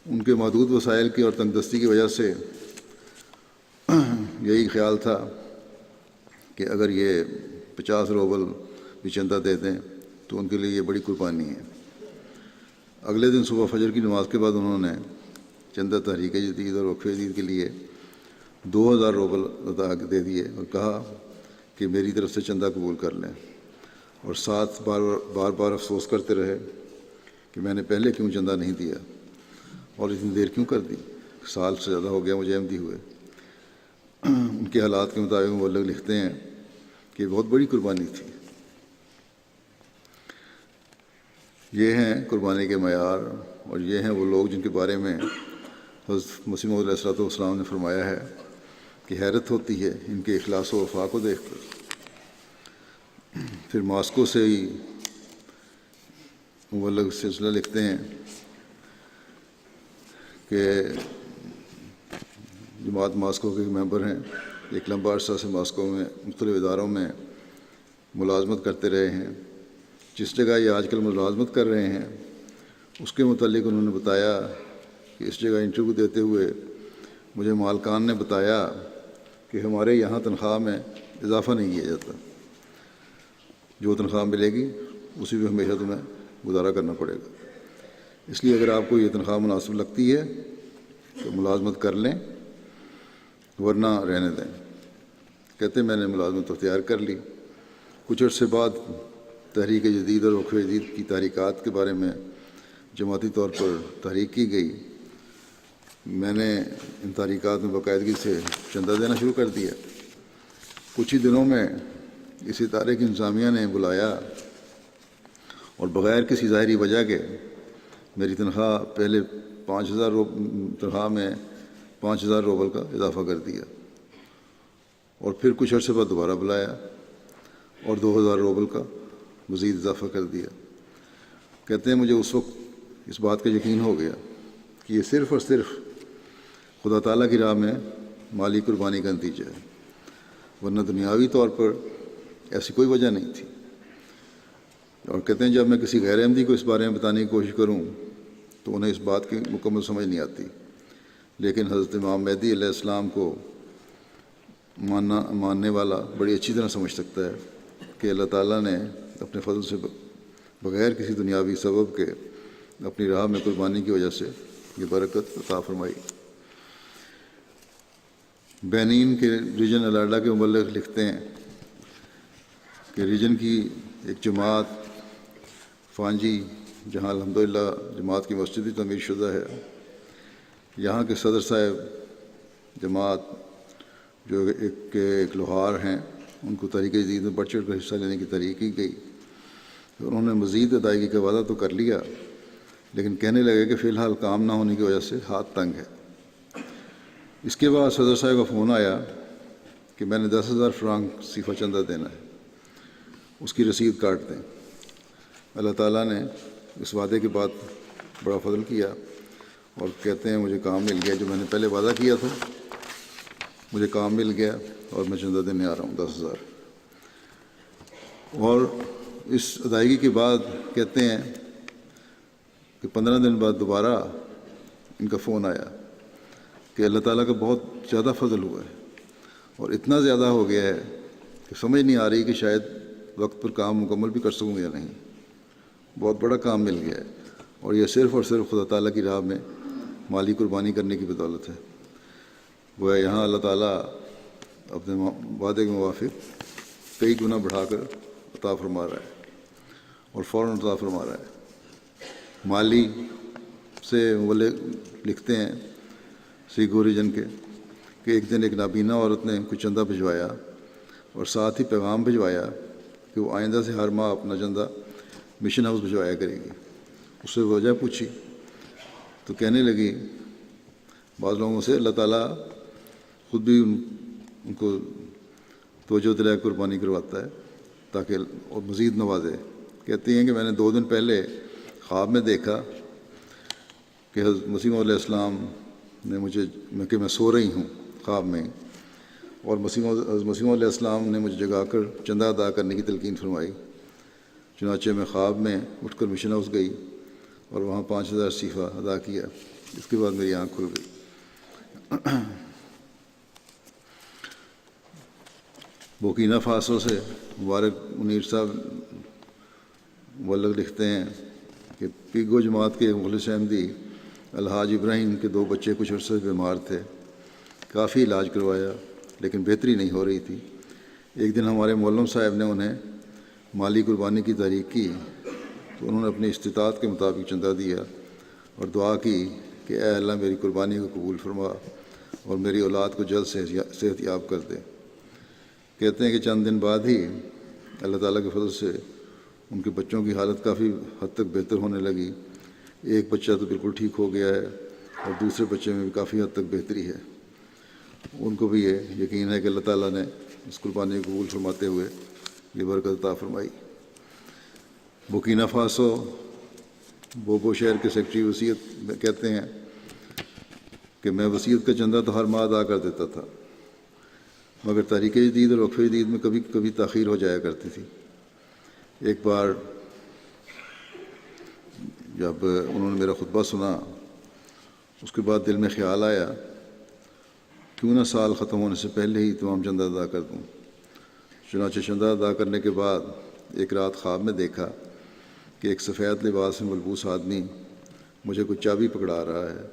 ان کے محدود وسائل کی اور تنگ دستی کی وجہ سے یہی خیال تھا کہ اگر یہ 50 روبل بھی چندہ دے دیں تو ان کے لیے یہ بڑی قربانی ہے۔ اگلے دن صبح فجر کی نماز کے بعد انہوں نے چندہ تحریک جدید اور وقف جدید کے لیے 2000 روبل ادا دے دیے اور کہا کہ میری طرف سے چندہ قبول کر لیں، اور ساتھ بار بار افسوس کرتے رہے کہ میں نے پہلے کیوں چندہ نہیں دیا اور اتنی دیر کیوں کر دی، سال سے زیادہ ہو گیا مجھے احمدی ہوئے۔ ان کے حالات کے مطابق مبلغ لکھتے ہیں کہ بہت بڑی قربانی تھی۔ یہ ہیں قربانی کے معیار، اور یہ ہیں وہ لوگ جن کے بارے میں حضرت مسیح موعود علیہ السلام نے فرمایا ہے کہ حیرت ہوتی ہے ان کے اخلاص و وفا کو دیکھ کر۔ پھر ماسکو سے ہی مبلغ سلسلہ لکھتے ہیں کہ جماعت ماسکو کے ممبر ہیں، ایک لمبا عرصہ سے ماسکو میں مختلف اداروں میں ملازمت کرتے رہے ہیں۔ جس جگہ یہ آج کل ملازمت کر رہے ہیں اس کے متعلق انہوں نے بتایا کہ اس جگہ انٹرویو دیتے ہوئے مجھے مالکان نے بتایا کہ ہمارے یہاں تنخواہ میں اضافہ نہیں کیا جاتا، جو تنخواہ ملے گی اسی پہ ہمیشہ تمہیں گزارا کرنا پڑے گا، اس لیے اگر آپ کو یہ تنخواہ مناسب لگتی ہے تو ملازمت کر لیں ورنہ رہنے دیں۔ کہتے میں نے ملازمت اختیار کر لی۔ کچھ عرصے بعد تحریک جدید اور وقف جدید کی تحریکات کے بارے میں جماعتی طور پر تحریک کی گئی۔ میں نے ان تحریکات میں باقاعدگی سے چندہ دینا شروع کر دیا۔ کچھ ہی دنوں میں اس ادارے کی انتظامیہ نے بلایا اور بغیر کسی ظاہری وجہ کے میری تنخواہ پہلے 5000 تنخواہ میں 5000 روبل کا اضافہ کر دیا، اور پھر کچھ عرصے بعد دوبارہ بلایا اور 2000 روبل کا مزید اضافہ کر دیا۔ کہتے ہیں مجھے اس وقت اس بات کا یقین ہو گیا کہ یہ صرف اور صرف خدا تعالیٰ کی راہ میں مالی قربانی کا نتیجہ ہے، ورنہ دنیاوی طور پر ایسی کوئی وجہ نہیں تھی۔ اور کہتے ہیں جب میں کسی غیر احمدی کو اس بارے میں بتانے کی کوشش کروں تو انہیں اس بات کی مکمل سمجھ نہیں آتی، لیکن حضرت امام مہدی علیہ السلام کو ماننے والا بڑی اچھی طرح سمجھ سکتا ہے کہ اللہ تعالیٰ نے اپنے فضل سے بغیر کسی دنیاوی سبب کے اپنی راہ میں قربانی کی وجہ سے یہ برکت عطا فرمائی۔ بینین کے ریجن الاڈا کے مبلغ لکھتے ہیں کہ ریجن کی ایک جماعت فانجی، جہاں الحمدللہ جماعت کی مسجد بھی تعمیر شدہ ہے، یہاں کے صدر صاحب جماعت جو ایک لوہار ہیں، ان کو تحریک جدید میں بڑھ چڑھ کر حصہ لینے کی تحریک کی گئی۔ انہوں نے مزید ادائیگی کا وعدہ تو کر لیا، لیکن کہنے لگے کہ فی الحال کام نہ ہونے کی وجہ سے ہاتھ تنگ ہے۔ اس کے بعد صدر صاحب کا فون آیا کہ میں نے 10,000 فرانک صیفہ چندہ دینا ہے، اس کی رسید کاٹ دیں۔ اللہ تعالیٰ نے اس وعدے کے بعد بڑا فضل کیا، اور کہتے ہیں مجھے کام مل گیا، جو میں نے پہلے وعدہ کیا تھا مجھے کام مل گیا اور میں چندہ دینے آ رہا ہوں 10,000۔ اور اس ادائیگی کے بعد کہتے ہیں کہ 15 دن بعد دوبارہ ان کا فون آیا کہ اللہ تعالیٰ کا بہت زیادہ فضل ہوا ہے، اور اتنا زیادہ ہو گیا ہے کہ سمجھ نہیں آ رہی کہ شاید وقت پر کام مکمل بھی کر سکوں یا نہیں۔ بہت بڑا کام مل گیا ہے، اور یہ صرف اور صرف خدا تعالیٰ کی راہ میں مالی قربانی کرنے کی بدولت ہے۔ وہ یہاں اللہ تعالیٰ اپنے وعدے کے موافق کئی گنا بڑھا کر عطا فرما رہا ہے، اور فوراً عطا فرما رہا ہے۔ مالی سے مبلغ لکھتے ہیں سکھ اوریجن کے کہ ایک دن ایک نابینا عورت نے کچھ چندہ بھجوایا اور ساتھ ہی پیغام بھجوایا کہ وہ آئندہ سے ہر ماہ اپنا چندہ مشن ہاؤس بھجوایا کرے گی۔ اس سے وجہ پوچھی تو کہنے لگی بعض لوگوں سے اللہ تعالیٰ خود بھی ان کو توجہ دلا قربانی کرواتا ہے تاکہ اور مزید نوازے۔ کہتی ہیں کہ میں نے 2 دن پہلے خواب میں دیکھا کہ حضرت مسیح علیہ السلام نے مجھے کہ میں سو رہی ہوں خواب میں، اور حضرت مسیح علیہ السلام نے مجھے جگا کر چندہ ادا کرنے کی تلقین فرمائی۔ چنانچہ میں خواب میں اٹھ کر مشن ہاؤس گئی اور وہاں 5000 صیفہ ادا کیا۔ اس کے بعد میری آنکھ کھل گئی۔ بورکینا فاسو سے مبارک منیر صاحب مبلغ لکھتے ہیں کہ پیگو جماعت کے مخلص احمدی الحاج ابراہیم کے 2 بچے کچھ عرصے سے بیمار تھے۔ کافی علاج کروایا لیکن بہتری نہیں ہو رہی تھی۔ ایک دن ہمارے مولم صاحب نے انہیں مالی قربانی کی تحریک کی تو انہوں نے اپنی استطاعت کے مطابق چندہ دیا اور دعا کی کہ اے اللہ میری قربانی کو قبول فرما اور میری اولاد کو جلد صحت یاب کر دے۔ کہتے ہیں کہ چند دن بعد ہی اللہ تعالیٰ کے فضل سے ان کے بچوں کی حالت کافی حد تک بہتر ہونے لگی۔ ایک بچہ تو بالکل ٹھیک ہو گیا ہے اور دوسرے بچے میں بھی کافی حد تک بہتری ہے۔ ان کو بھی یہ یقین ہے کہ اللہ تعالیٰ نے اس قربانی کو قبول فرماتے ہوئے یہ برکت عطا فرمائی۔ بورکینا فاسو بوبو شہر کے سیکٹری وصیت کہتے ہیں کہ میں وصیت کا چندہ تو ہر ماہ ادا کر دیتا تھا، مگر تحریک جدید اور وقف جدید میں کبھی کبھی تاخیر ہو جایا کرتی تھی۔ ایک بار جب انہوں نے میرا خطبہ سنا اس کے بعد دل میں خیال آیا کیوں نہ سال ختم ہونے سے پہلے ہی تمام چندہ ادا کر دوں۔ چنانچہ چندہ ادا کرنے کے بعد ایک رات خواب میں دیکھا کہ ایک سفید لباس میں ملبوس آدمی مجھے کچھ چابی پکڑا رہا ہے۔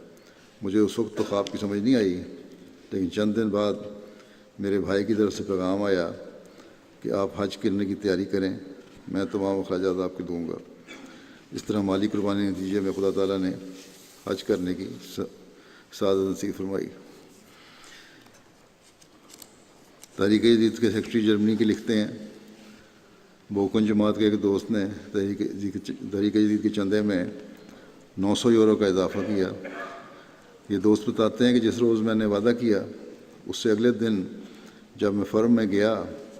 مجھے اس وقت تو خواب کی سمجھ نہیں آئی، لیکن چند دن بعد میرے بھائی کی طرف سے پیغام آیا کہ آپ حج کرنے کی تیاری کریں، میں تمام اخراجات آپ کو دوں گا۔ اس طرح مالی قربانی کے نتیجے میں خدا تعالیٰ نے حج کرنے کی سعادت نصیب فرمائی۔ تحریک جدید کے سیکرٹری جرمنی کے لکھتے ہیں بوکن جماعت کے ایک دوست نے تحریک جدید کے چندے میں 900 یورو کا اضافہ کیا۔ یہ دوست بتاتے ہیں کہ جس روز میں نے وعدہ کیا اس سے اگلے دن جب میں فرم میں گیا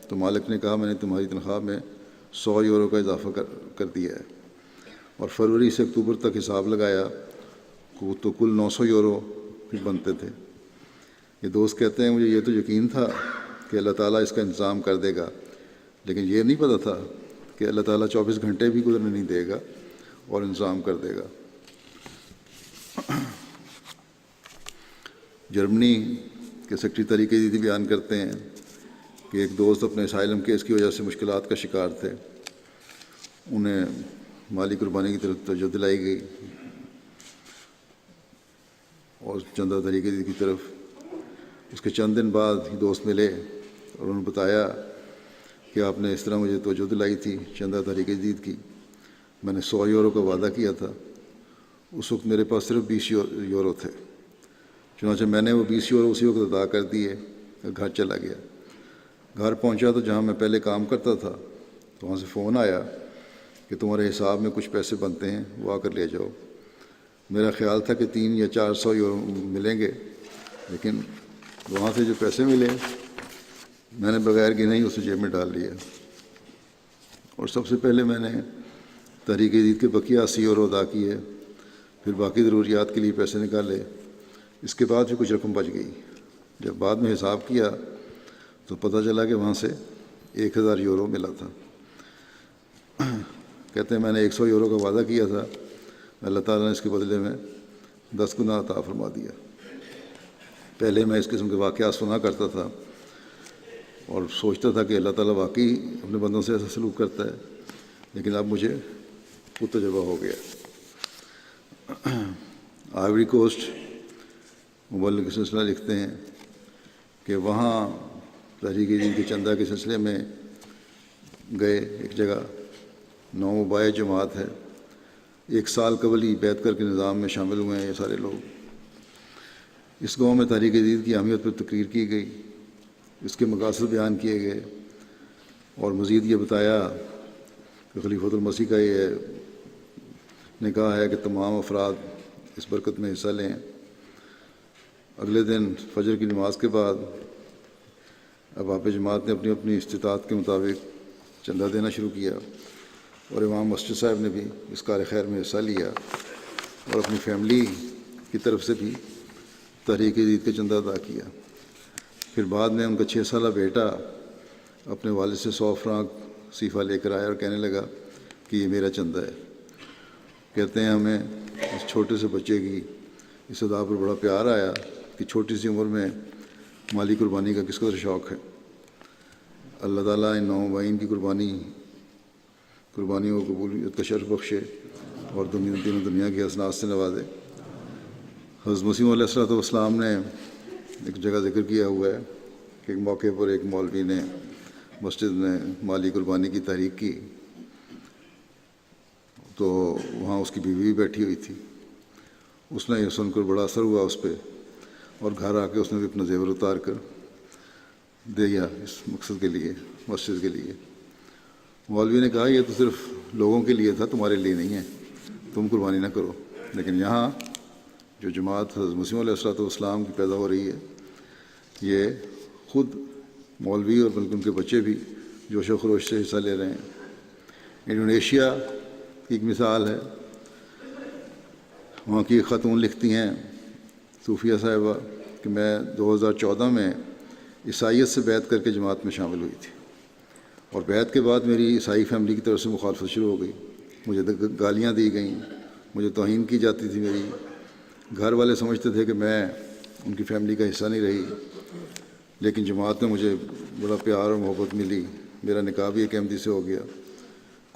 تو مالک نے کہا میں نے تمہاری تنخواہ میں 100 یورو کا اضافہ کر دیا ہے، اور فروری سے اکتوبر تک حساب لگایا تو کل 900 یورو بھی بنتے تھے۔ یہ دوست کہتے ہیں مجھے یہ تو یقین تھا کہ اللہ تعالیٰ اس کا انتظام کر دے گا، لیکن یہ نہیں پتہ تھا کہ اللہ تعالیٰ 24 گھنٹے بھی گزرنے نہیں دے گا اور انتظام کر دے گا۔ جرمنی کے سیکرٹری تحریک جدید بیان کرتے ہیں کہ ایک دوست اپنے اسائلم کیس کی وجہ سے مشکلات کا شکار تھے۔ انہیں مالی قربانی کی طرف توجہ دلائی گئی اور چندہ تحریک جدید کی طرف۔ اس کے چند دن بعد ہی دوست ملے اور انہوں نے بتایا کہ آپ نے اس طرح مجھے توجہ دلائی تھی چندہ تحریک جدید کی، میں نے 100 یورو کا وعدہ کیا تھا، اس وقت میرے پاس صرف 20 یورو تھے، چنانچہ میں نے وہ 20 یورو اسی وقت ادا کر دیے، گھر چلا گیا۔ گھر پہنچا تو جہاں میں پہلے کام کرتا تھا تو وہاں سے فون آیا کہ تمہارے حساب میں کچھ پیسے بنتے ہیں، وہ آ کر لے جاؤ۔ میرا خیال تھا کہ 300 یا 400 یورو ملیں گے، لیکن وہاں سے جو پیسے ملے میں نے بغیر گنے ہی اسے جیب میں ڈال لیا، اور سب سے پہلے میں نے تحریک جدید کے بقیہ 80 یورو ادا کیے، پھر باقی ضروریات کے لیے پیسے نکالے۔ اس کے بعد بھی کچھ رقم بچ گئی۔ جب بعد میں حساب کیا تو پتہ چلا کہ وہاں سے 1000 یورو ملا تھا۔ کہتے ہیں میں نے 100 یورو کا وعدہ کیا تھا، اللہ تعالیٰ نے اس کے بدلے میں 10 گنا عطا فرما دیا۔ پہلے میں اس قسم کے واقعات سنا کرتا تھا اور سوچتا تھا کہ اللہ تعالیٰ واقعی اپنے بندوں سے ایسا سلوک کرتا ہے، لیکن اب مجھے خود تجربہ ہو گیا۔ آئیوری کوسٹ مبلغ کے سلسلہ لکھتے ہیں کہ وہاں تحریک جدید کے چندہ کے سلسلے میں گئے ایک جگہ 9 بائے جماعت ہے. 1 سال قبل ہی بیعت کر کے نظام میں شامل ہوئے ہیں یہ سارے لوگ. اس گاؤں میں تحریک جدید کی اہمیت پر تقریر کی گئی، اس کے مقاصد بیان کیے گئے، اور مزید یہ بتایا کہ خلیفۃ المسیح کا یہ نکاح ہے کہ تمام افراد اس برکت میں حصہ لیں. اگلے دن فجر کی نماز کے بعد احباب جماعت نے اپنی اپنی استطاعت کے مطابق چندہ دینا شروع کیا، اور امام مسجد صاحب نے بھی اس کار خیر میں حصہ لیا اور اپنی فیملی کی طرف سے بھی تحریک جدید کا چندہ ادا کیا. پھر بعد میں ان کا 6 سالہ بیٹا اپنے والد سے 100 فرانک صیفہ لے کر آیا اور کہنے لگا کہ یہ میرا چندہ ہے. کہتے ہیں ہمیں اس چھوٹے سے بچے کی اس ادا پر بڑا پیار آیا کہ چھوٹی سی عمر میں مالی قربانی کا کس قدر شوق ہے. اللہ تعالیٰ ان 9 بھائین کی قربانیوں کو قبولیت کا شرف بخشے اور تینوں دنیا کی حسنات سے نوازے. حضرت مسیح علیہ السلام نے ایک جگہ ذکر کیا ہوا ہے کہ ایک موقع پر ایک مولوی نے مسجد میں مالی قربانی کی تحریک کی، تو وہاں اس کی بیوی بھی بیٹھی ہوئی تھی. اس نے یہ سن کر بڑا اثر ہوا اس پہ، اور گھر آ کے اس نے بھی اپنا زیور اتار کر دیا اس مقصد کے لیے، مسجد کے لیے. مولوی نے کہا یہ تو صرف لوگوں کے لیے تھا، تمہارے لیے نہیں ہے، تم قربانی نہ کرو. لیکن یہاں جو جماعت حضرت مسیح علیہ السلام کی پیدا ہو رہی ہے، یہ خود مولوی اور بلکہ ان کے بچے بھی جوش و خروش سے حصہ لے رہے ہیں. انڈونیشیا کی ایک مثال ہے. وہاں کی ایک خاتون لکھتی ہیں، صوفیہ صاحبہ، کہ میں 2014 میں عیسائیت سے بیعت کر کے جماعت میں شامل ہوئی تھی، اور بیعت کے بعد میری عیسائی فیملی کی طرف سے مخالفت شروع ہو گئی. مجھے گالیاں دی گئیں، مجھے توہین کی جاتی تھی. میری گھر والے سمجھتے تھے کہ میں ان کی فیملی کا حصہ نہیں رہی. لیکن جماعت میں مجھے بڑا پیار اور محبت ملی. میرا نکاح بھی ایک احمدی سے ہو گیا.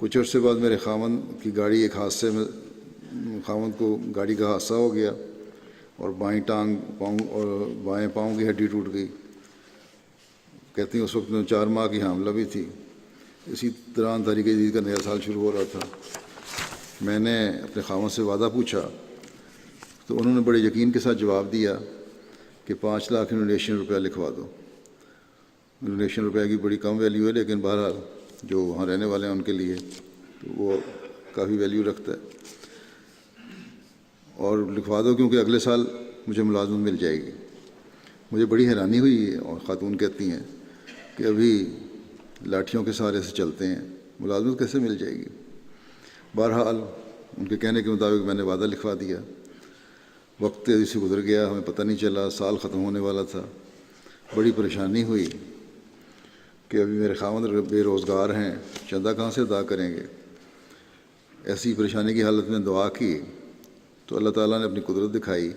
کچھ عرصے بعد میرے خاوند کی گاڑی ایک حادثے میں، خاوند کو گاڑی کا حادثہ ہو گیا اور بائیں پاؤں کی ہڈی ٹوٹ گئی. کہتی ہیں اس وقت میں 4 ماہ کی حاملہ بھی تھی. اسی دوران تحریک جدید کا نیا سال شروع ہو رہا تھا. میں نے اپنے خاوند سے وعدہ پوچھا تو انہوں نے بڑے یقین کے ساتھ جواب دیا کہ 5 لاکھ انڈونیشین روپیہ لکھوا دو. انڈونیشین روپیہ کی بڑی کم ویلیو ہے، لیکن بہرحال جو وہاں رہنے والے ہیں ان کے لیے تو وہ کافی ویلیو رکھتا ہے. اور لکھوا دو کیونکہ اگلے سال مجھے ملازمت مل جائے گی. مجھے بڑی حیرانی ہوئی، اور خاتون کہتی ہیں کہ ابھی لاٹھیوں کے سہارے سے چلتے ہیں، ملازمت کیسے مل جائے گی. بہرحال ان کے کہنے کے مطابق میں نے وعدہ لکھوا دیا. وقت تیزی سے گزر گیا، ہمیں پتہ نہیں چلا، سال ختم ہونے والا تھا. بڑی پریشانی ہوئی کہ ابھی میرے خاوند بے روزگار ہیں، چندہ کہاں سے ادا کریں گے. ایسی پریشانی کی حالت میں دعا کی تو اللہ تعالیٰ نے اپنی قدرت دکھائی،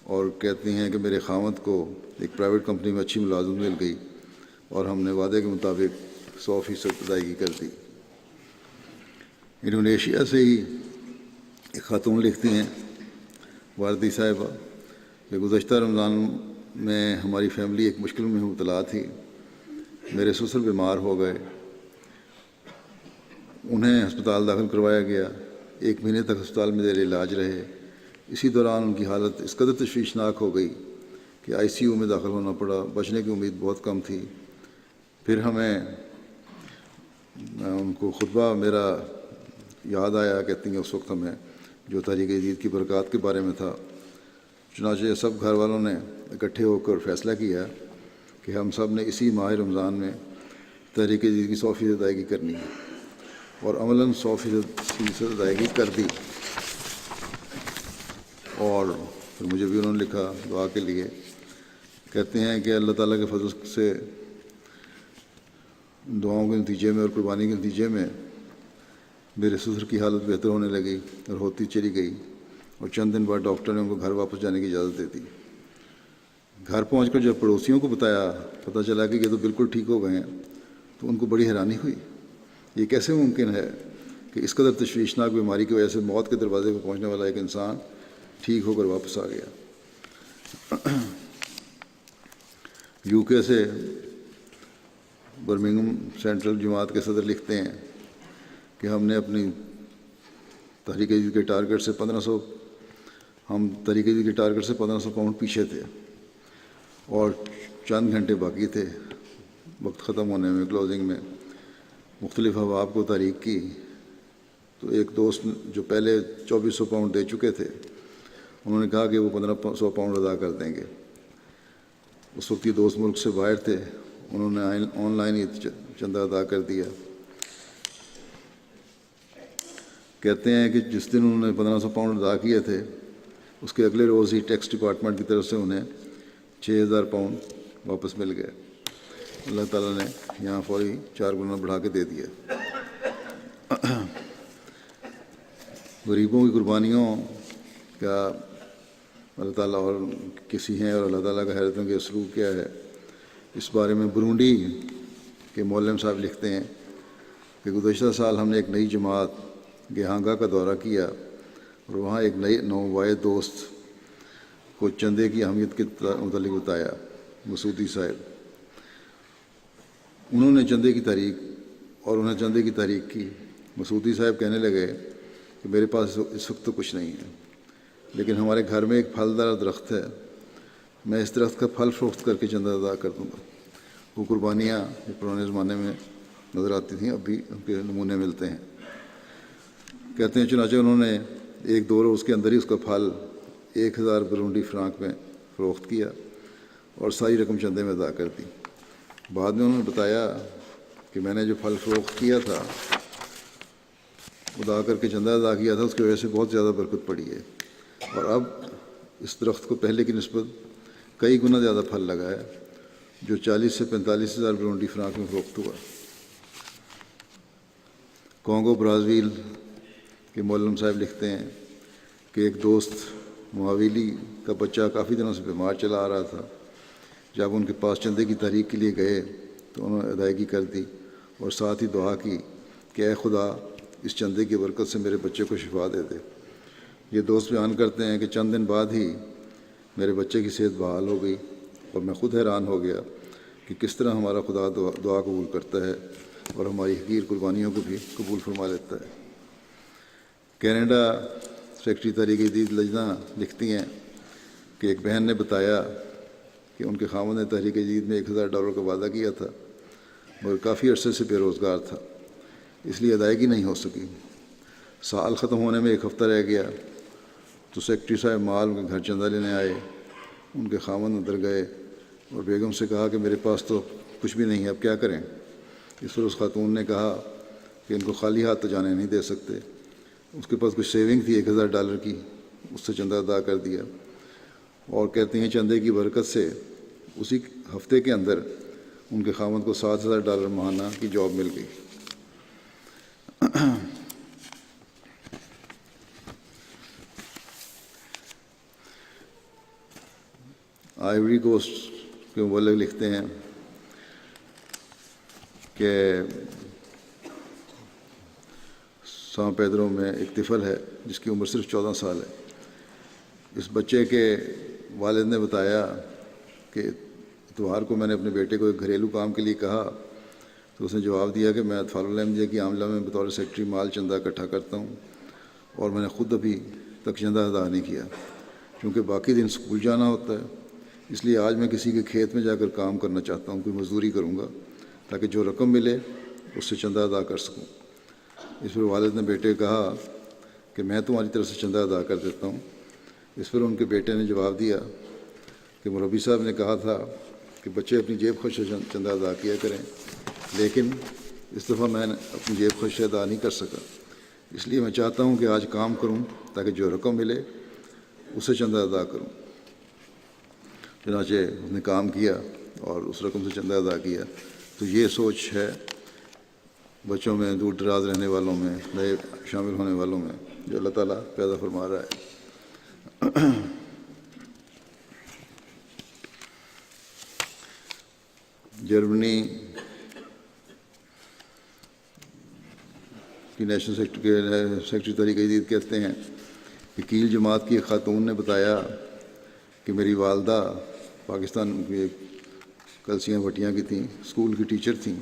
اور کہتی ہیں کہ میرے خاوند کو ایک پرائیویٹ کمپنی میں اچھی ملازمت مل گئی، اور ہم نے وعدے کے مطابق 100% ادائیگی کر دی. انڈونیشیا سے ہی ایک خاتون لکھتی ہیں، واردی صاحبہ، کہ گزشتہ رمضان میں ہماری فیملی ایک مشکل میں مبتلا تھی. میرے سسر بیمار ہو گئے، انہیں ہسپتال داخل کروایا گیا. 1 مہینے تک ہسپتال میں زیر علاج رہے. اسی دوران ان کی حالت اس قدر تشویشناک ہو گئی کہ ICU میں داخل ہونا پڑا. بچنے کی امید بہت کم تھی. پھر ہمیں ان کو خطبہ میرا یاد آیا. کہتی ہیں اس وقت ہمیں جو تحریک جدید کی برکات کے بارے میں تھا. چنانچہ سب گھر والوں نے اکٹھے ہو کر فیصلہ کیا کہ ہم سب نے اسی ماہ رمضان میں تحریک جدید کی 100% ادائیگی کرنی ہے، اور عملاً 100% ادائیگی کر دی. اور پھر مجھے بھی انہوں نے لکھا دعا کے لیے. کہتے ہیں کہ اللہ تعالیٰ کے فضل سے دعاؤں کے نتیجے میں اور قربانی کے نتیجے میں میرے سسر کی حالت بہتر ہونے لگی اور ہوتی چلی گئی، اور چند دن بعد ڈاکٹر نے ان کو گھر واپس جانے کی اجازت دے دی. گھر پہنچ کر جب پڑوسیوں کو بتایا، پتہ چلا کہ یہ تو بالکل ٹھیک ہو گئے ہیں، تو ان کو بڑی حیرانی ہوئی. یہ کیسے ممکن ہے کہ اس قدر تشویشناک بیماری کی وجہ سے موت کے دروازے پر پہنچنے والا ایک انسان ٹھیک ہو کر واپس آ گیا. UK سے برمنگھم سینٹرل جماعت کے صدر لکھتے ہیں کہ ہم نے اپنی تحریک جدید کے ٹارگٹ سے 1500 پاؤنڈ پیچھے تھے اور چند گھنٹے باقی تھے وقت ختم ہونے میں. کلوزنگ میں مختلف احباب کو تحریک کی تو ایک دوست جو پہلے 2400 پاؤنڈ دے چکے تھے انہوں نے کہا کہ وہ 1500 پاؤنڈ ادا کر دیں گے. اس وقت یہ دوست ملک سے باہر تھے, انہوں نے آن لائن ہی چندہ ادا کر دیا. کہتے ہیں کہ جس دن انہوں نے 1500 پاؤنڈ ادا کیے تھے اس کے اگلے روز ہی ٹیکس ڈپارٹمنٹ کی طرف سے انہیں 6000 پاؤنڈ واپس مل گئے. اللہ تعالیٰ نے یہاں فوری 4 گنا بڑھا کے دے دیا. غریبوں کی قربانیوں کا اللہ تعالیٰ اور کسی ہیں اور اللہ تعالیٰ کا حیرتوں کے سلوک کیا ہے, اس بارے میں برونڈی کے مولم صاحب لکھتے ہیں کہ گزشتہ سال ہم نے ایک نئی جماعت گہانگا کا دورہ کیا اور وہاں ایک نئی نووائد دوست کو چندے کی اہمیت کے متعلق بتایا. مسعودی صاحب انہیں چندے کی تحریک کی. مسعودی صاحب کہنے لگے کہ میرے پاس اس وقت تو کچھ نہیں ہے, لیکن ہمارے گھر میں ایک پھلدار درخت ہے, میں اس درخت کا پھل فروخت کر کے چندہ ادا کر دوں گا. وہ قربانیاں پرانے زمانے میں نظر آتی تھیں, اب بھی ان کے نمونے ملتے ہیں. کہتے ہیں چنانچہ انہوں نے 1-2 روز کے اندر ہی اس کا پھل 1000 برونڈی فرانک میں فروخت کیا اور ساری رقم چندے میں ادا کر دی. بعد میں انہوں نے بتایا کہ میں نے جو پھل فروخت کیا تھا ادا کر کے چندہ ادا کیا تھا, اس کی وجہ سے بہت زیادہ برکت پڑی ہے اور اب اس درخت کو پہلے کی نسبت کئی گنا زیادہ پھل لگا ہے, جو 40 سے 45 ہزار برونڈی فرانک میں فروخت ہوا. کانگو برازیل کے مولم صاحب لکھتے ہیں کہ ایک دوست معاویلی کا بچہ کافی دنوں سے بیمار چلا آ رہا تھا. جب ان کے پاس چندے کی تحریک کے لیے گئے تو انہوں نے ادائیگی کر دی اور ساتھ ہی دعا کی کہ اے خدا اس چندے کی برکت سے میرے بچے کو شفا دے دے. یہ دوست بیان کرتے ہیں کہ چند دن بعد ہی میرے بچے کی صحت بحال ہو گئی اور میں خود حیران ہو گیا کہ کس طرح ہمارا خدا دعا قبول کرتا ہے اور ہماری حقیر قربانیوں کو بھی قبول فرما لیتا ہے. کینیڈا سیکرٹری تحریک جدید لجنہ لکھتی ہیں کہ ایک بہن نے بتایا کہ ان کے خاوند نے تحریک جدید میں $1000 کا وعدہ کیا تھا مگر کافی عرصے سے بے روزگار تھا, اس لیے ادائیگی نہیں ہو سکی. سال ختم ہونے میں 1 ہفتہ رہ گیا تو سیکرٹری صاحب مال ان کے گھر چندہ لینے آئے. ان کے خاوند اندر گئے اور بیگم سے کہا کہ میرے پاس تو کچھ بھی نہیں ہے, اب کیا کریں. اس پر اس خاتون نے کہا کہ ان کو خالی ہاتھ تو جانے نہیں دے سکتے. اس کے پاس کچھ سیونگ تھی $1000 کی, اس سے چندہ ادا کر دیا اور کہتے ہیں چندے کی برکت سے اسی ہفتے کے اندر ان کے خاوند کو $7000 ماہانہ کی جاب مل گئی. آئیوری کوسٹ کے مبلغ لکھتے ہیں کہ سان پیدرو میں ایک طفل ہے جس کی عمر صرف 14 سال ہے. اس بچے کے والد نے بتایا کہ اتوار کو میں نے اپنے بیٹے کو ایک گھریلو کام کے لیے کہا تو اس نے جواب دیا کہ میں اطفال الحمدیہ کی عاملہ میں بطور سیکرٹری مال چندہ اکٹھا کرتا ہوں اور میں نے خود ابھی تک چندہ ادا نہیں کیا کیونکہ باقی دن اسکول جانا ہوتا ہے. اس لیے آج میں کسی کے کھیت میں جا کر کام کرنا چاہتا ہوں, کوئی مزدوری کروں گا تاکہ جو رقم ملے اس سے چندہ ادا کر سکوں. اس پر والد نے بیٹے کو کہا کہ میں تمہاری طرف سے چندہ ادا کر دیتا ہوں. اس پر ان کے بیٹے نے جواب دیا کہ مربی صاحب نے کہا تھا کہ بچے اپنی جیب خرچ سے چندہ ادا کیا کریں, لیکن اس دفعہ میں اپنی جیب خرچ سے ادا نہیں کر سکا, اس لیے میں چاہتا ہوں کہ آج کام کروں تاکہ جو رقم ملے اسے چندہ ادا کروں. چنانچہ اس نے کام کیا اور اس رقم سے چندہ ادا کیا. تو یہ سوچ ہے بچوں میں, دور دراز رہنے والوں میں, نئے شامل ہونے والوں میں, جو اللہ تعالیٰ پیدا فرما رہا ہے. جرمنی کی نیشنل سیکرٹری تحریک جدید کہتے ہیں کہ کیل جماعت کی ایک خاتون نے بتایا کہ میری والدہ پاکستان کی کلسیاں بٹیاں کی تھیں, اسکول کی ٹیچر تھیں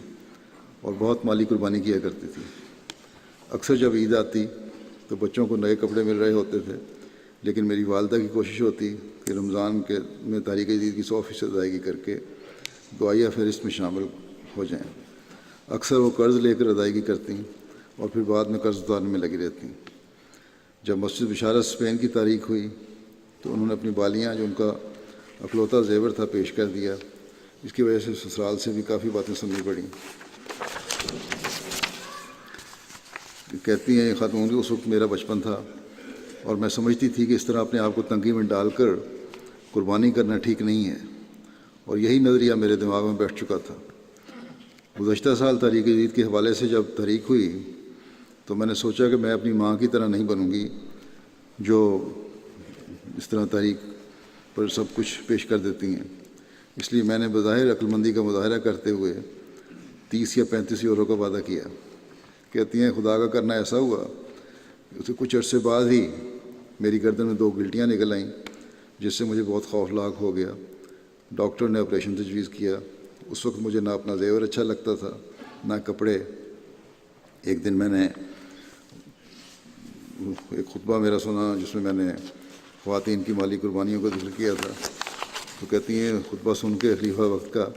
اور بہت مالی قربانی کیا کرتی تھی. اکثر جب عید آتی تو بچوں کو نئے کپڑے مل رہے ہوتے تھے، لیکن میری والدہ کی کوشش ہوتی کہ رمضان کے میں تاریخ عید کی 100% ادائیگی کر کے دعائیہ فہرست میں شامل ہو جائیں۔ اکثر وہ قرض لے کر ادائیگی کرتیں اور پھر بعد میں قرض اتارنے میں لگی رہتیں۔ جب مسجد بشارت اسپین کی تاریخ ہوئی تو انہوں نے اپنی بالیاں جو ان کا اکلوتا زیور تھا پیش کر دیا۔ اس کی وجہ سے سسرال سے بھی کافی باتیں سننی پڑیں۔ کہتی ہیں یہ خاتون کہ اس وقت میرا بچپن تھا اور میں سمجھتی تھی کہ اس طرح اپنے آپ کو تنگی میں ڈال کر قربانی کرنا ٹھیک نہیں ہے، اور یہی نظریہ میرے دماغ میں بیٹھ چکا تھا۔ گزشتہ سال تاریخ عید کے حوالے سے جب تحریک ہوئی تو میں نے سوچا کہ میں اپنی ماں کی طرح نہیں بنوں گی جو اس طرح تاریخ پر سب کچھ پیش کر دیتی ہیں۔ اس لیے میں نے بظاہر عقل مندی کا مظاہرہ کرتے ہوئے 30 یا 35 یورو کا وعدہ کیا۔ کہتی ہیں خدا کا کرنا ایسا ہوا کہ اسے کچھ عرصے بعد ہی میری گردن میں 2 گلٹیاں نکل آئیں، جس سے مجھے بہت خوفناک ہو گیا۔ ڈاکٹر نے آپریشن تجویز کیا۔ اس وقت مجھے نہ اپنا زیور اچھا لگتا تھا نہ کپڑے۔ ایک دن میں نے ایک خطبہ میرا سنا جس میں نے خواتین کی مالی قربانیوں کا ذکر کیا تھا، تو کہتی ہیں خطبہ سن کے خلیفہ وقت کا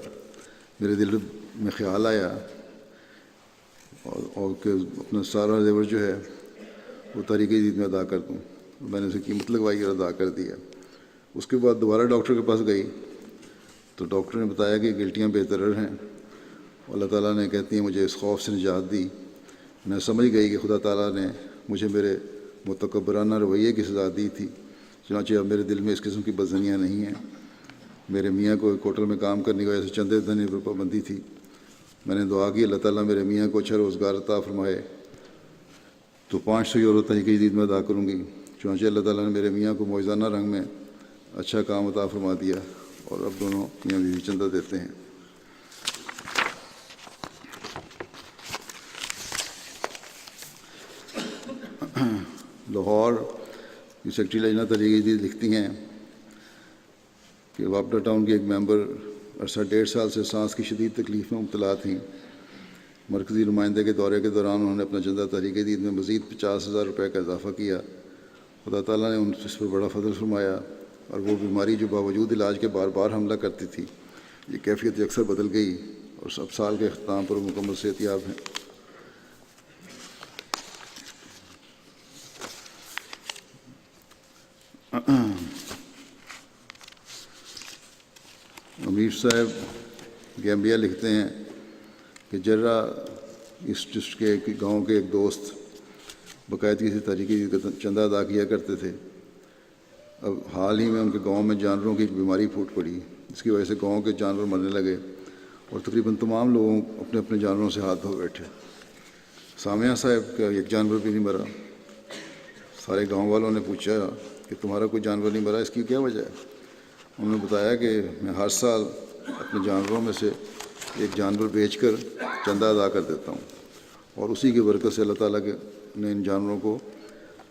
میرے دل میں خیال آیا اور کہ اپنا سارا زیور جو ہے وہ تاریخ عید میں ادا کر دوں۔ میں نے اسے قیمت لگوائی اور ادا کر دیا۔ اس کے بعد دوبارہ ڈاکٹر کے پاس گئی تو ڈاکٹر نے بتایا کہ گلٹیاں بہتر ہیں۔ اللہ تعالیٰ نے کہتی ہیں مجھے اس خوف سے نجات دی۔ میں سمجھ گئی کہ خدا تعالیٰ نے مجھے میرے متکبرانہ رویے کی سزا دی تھی، چنانچہ اب میرے دل میں اس قسم کی بدظنیاں نہیں ہیں۔ میرے میاں کو ایک ہوٹل میں کام کرنے کی وجہ سے چندے دنے پر پابندی تھی۔ میں نے دعا کی اللہ تعالیٰ میرے میاں کو اچھا روزگار عطا فرمائے تو 500 یورو تاریخ عید میں ادا کروں گی۔ چنانچہ اللہ تعالیٰ نے میرے میاں کو موزانہ رنگ میں اچھا کام عطا فرما دیا اور اب دونوں میاں بیوی چندہ دیتے ہیں۔ لاہور کی سیکرٹری لجنہ تحریک عید لکھتی ہیں کہ واپڈا ٹاؤن کے ایک ممبر عرصہ 1.5 سال سے سانس کی شدید تکلیف میں مبتلا تھیں۔ مرکزی نمائندے کے دورے کے دوران انہوں نے اپنا چندہ تحریک عید میں مزید 50,000 روپے کا اضافہ کیا۔ خدا تعالیٰ نے اس پر بڑا فضل فرمایا اور وہ بیماری جو باوجود علاج کے بار بار حملہ کرتی تھی، یہ کیفیت اکثر بدل گئی اور سب سال کے اختتام پر مکمل صحت یاب ہیں۔ امیر صاحب گیمبیا لکھتے ہیں کہ جرہ ایسٹ کے گاؤں کے ایک دوست باقاعدگی سے تاریخ عید کا چندہ ادا کیا کرتے تھے۔ اب حال ہی میں ان کے گاؤں میں جانوروں کی ایک بیماری پھوٹ پڑی، اس کی وجہ سے گاؤں کے جانور مرنے لگے اور تقریباً تمام لوگوں اپنے اپنے جانوروں سے ہاتھ دھو بیٹھے۔ سامیہ صاحب کا ایک جانور بھی نہیں مرا۔ سارے گاؤں والوں نے پوچھا کہ تمہارا کوئی جانور نہیں مرا، اس کی کیا وجہ ہے؟ انہوں نے بتایا کہ میں ہر سال اپنے جانوروں میں سے ایک جانور بیچ کر چندہ ادا کر دیتا ہوں اور اسی کی برکت سے اللہ تعالیٰ نے ان جانوروں کو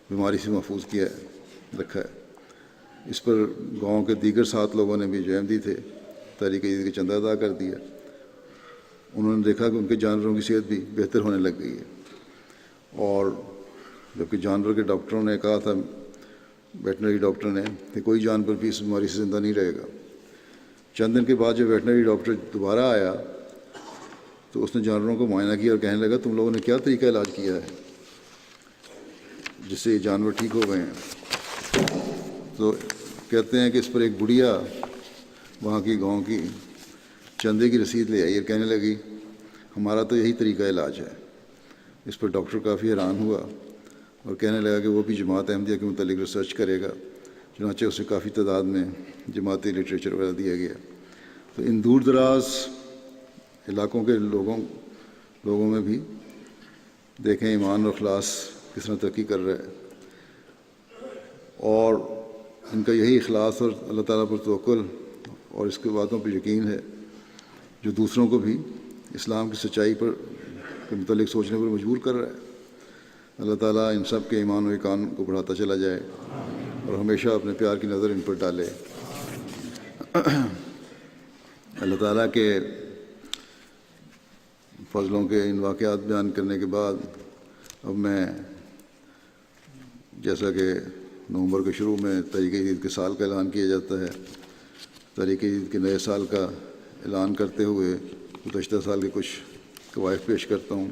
بیماری سے محفوظ کیا ہے رکھا ہے۔ اس پر گاؤں کے دیگر 7 لوگوں نے بھی جو احمدی تھے تاریخ عید کا چندہ ادا کر دیا۔ انہوں نے دیکھا کہ ان کے جانوروں کی صحت بھی بہتر ہونے لگ گئی ہے، اور جبکہ جانور کے ڈاکٹروں نے کہا تھا، ویٹنری ڈاکٹر نے، کہ کوئی جانور بھی اس بیماری سے زندہ نہیں رہے گا۔ چند دن کے بعد جب ویٹنری ڈاکٹر دوبارہ آیا تو اس نے جانوروں کو معائنہ کیا اور کہنے لگا تم لوگوں نے کیا طریقہ علاج کیا ہے جس سے یہ جانور ٹھیک ہو گئے ہیں؟ تو کہتے ہیں کہ اس پر ایک بڑھیا وہاں کی گاؤں کی چندے کی رسید لے آئی اور کہنے لگی ہمارا تو یہی طریقہ علاج ہے۔ اس پر ڈاکٹر کافی حیران ہوا اور کہنے لگا کہ وہ بھی جماعت احمدیہ کے متعلق ریسرچ کرے گا، چنانچہ اسے کافی تعداد میں جماعتی لٹریچر وغیرہ دیا گیا۔ تو ان دور دراز علاقوں کے لوگوں میں بھی دیکھیں ایمان اور اخلاص کس طرح ترقی کر رہا ہے، اور ان کا یہی اخلاص اور اللہ تعالیٰ پر توکل اور اس کے باتوں پر یقین ہے جو دوسروں کو بھی اسلام کی سچائی پر کے متعلق سوچنے پر مجبور کر رہا ہے۔ اللہ تعالیٰ ان سب کے ایمان و ایقان کو بڑھاتا چلا جائے اور ہمیشہ اپنے پیار کی نظر ان پر ڈالے۔ اللہ تعالیٰ کے فضلوں کے ان واقعات بیان کرنے کے بعد اب میں جیسا کہ نومبر کے شروع میں تحریک جدید کے سال کا اعلان کیا جاتا ہے، تحریک جدید کے نئے سال کا اعلان کرتے ہوئے گزشتہ سال کے کچھ قواعد پیش کرتا ہوں۔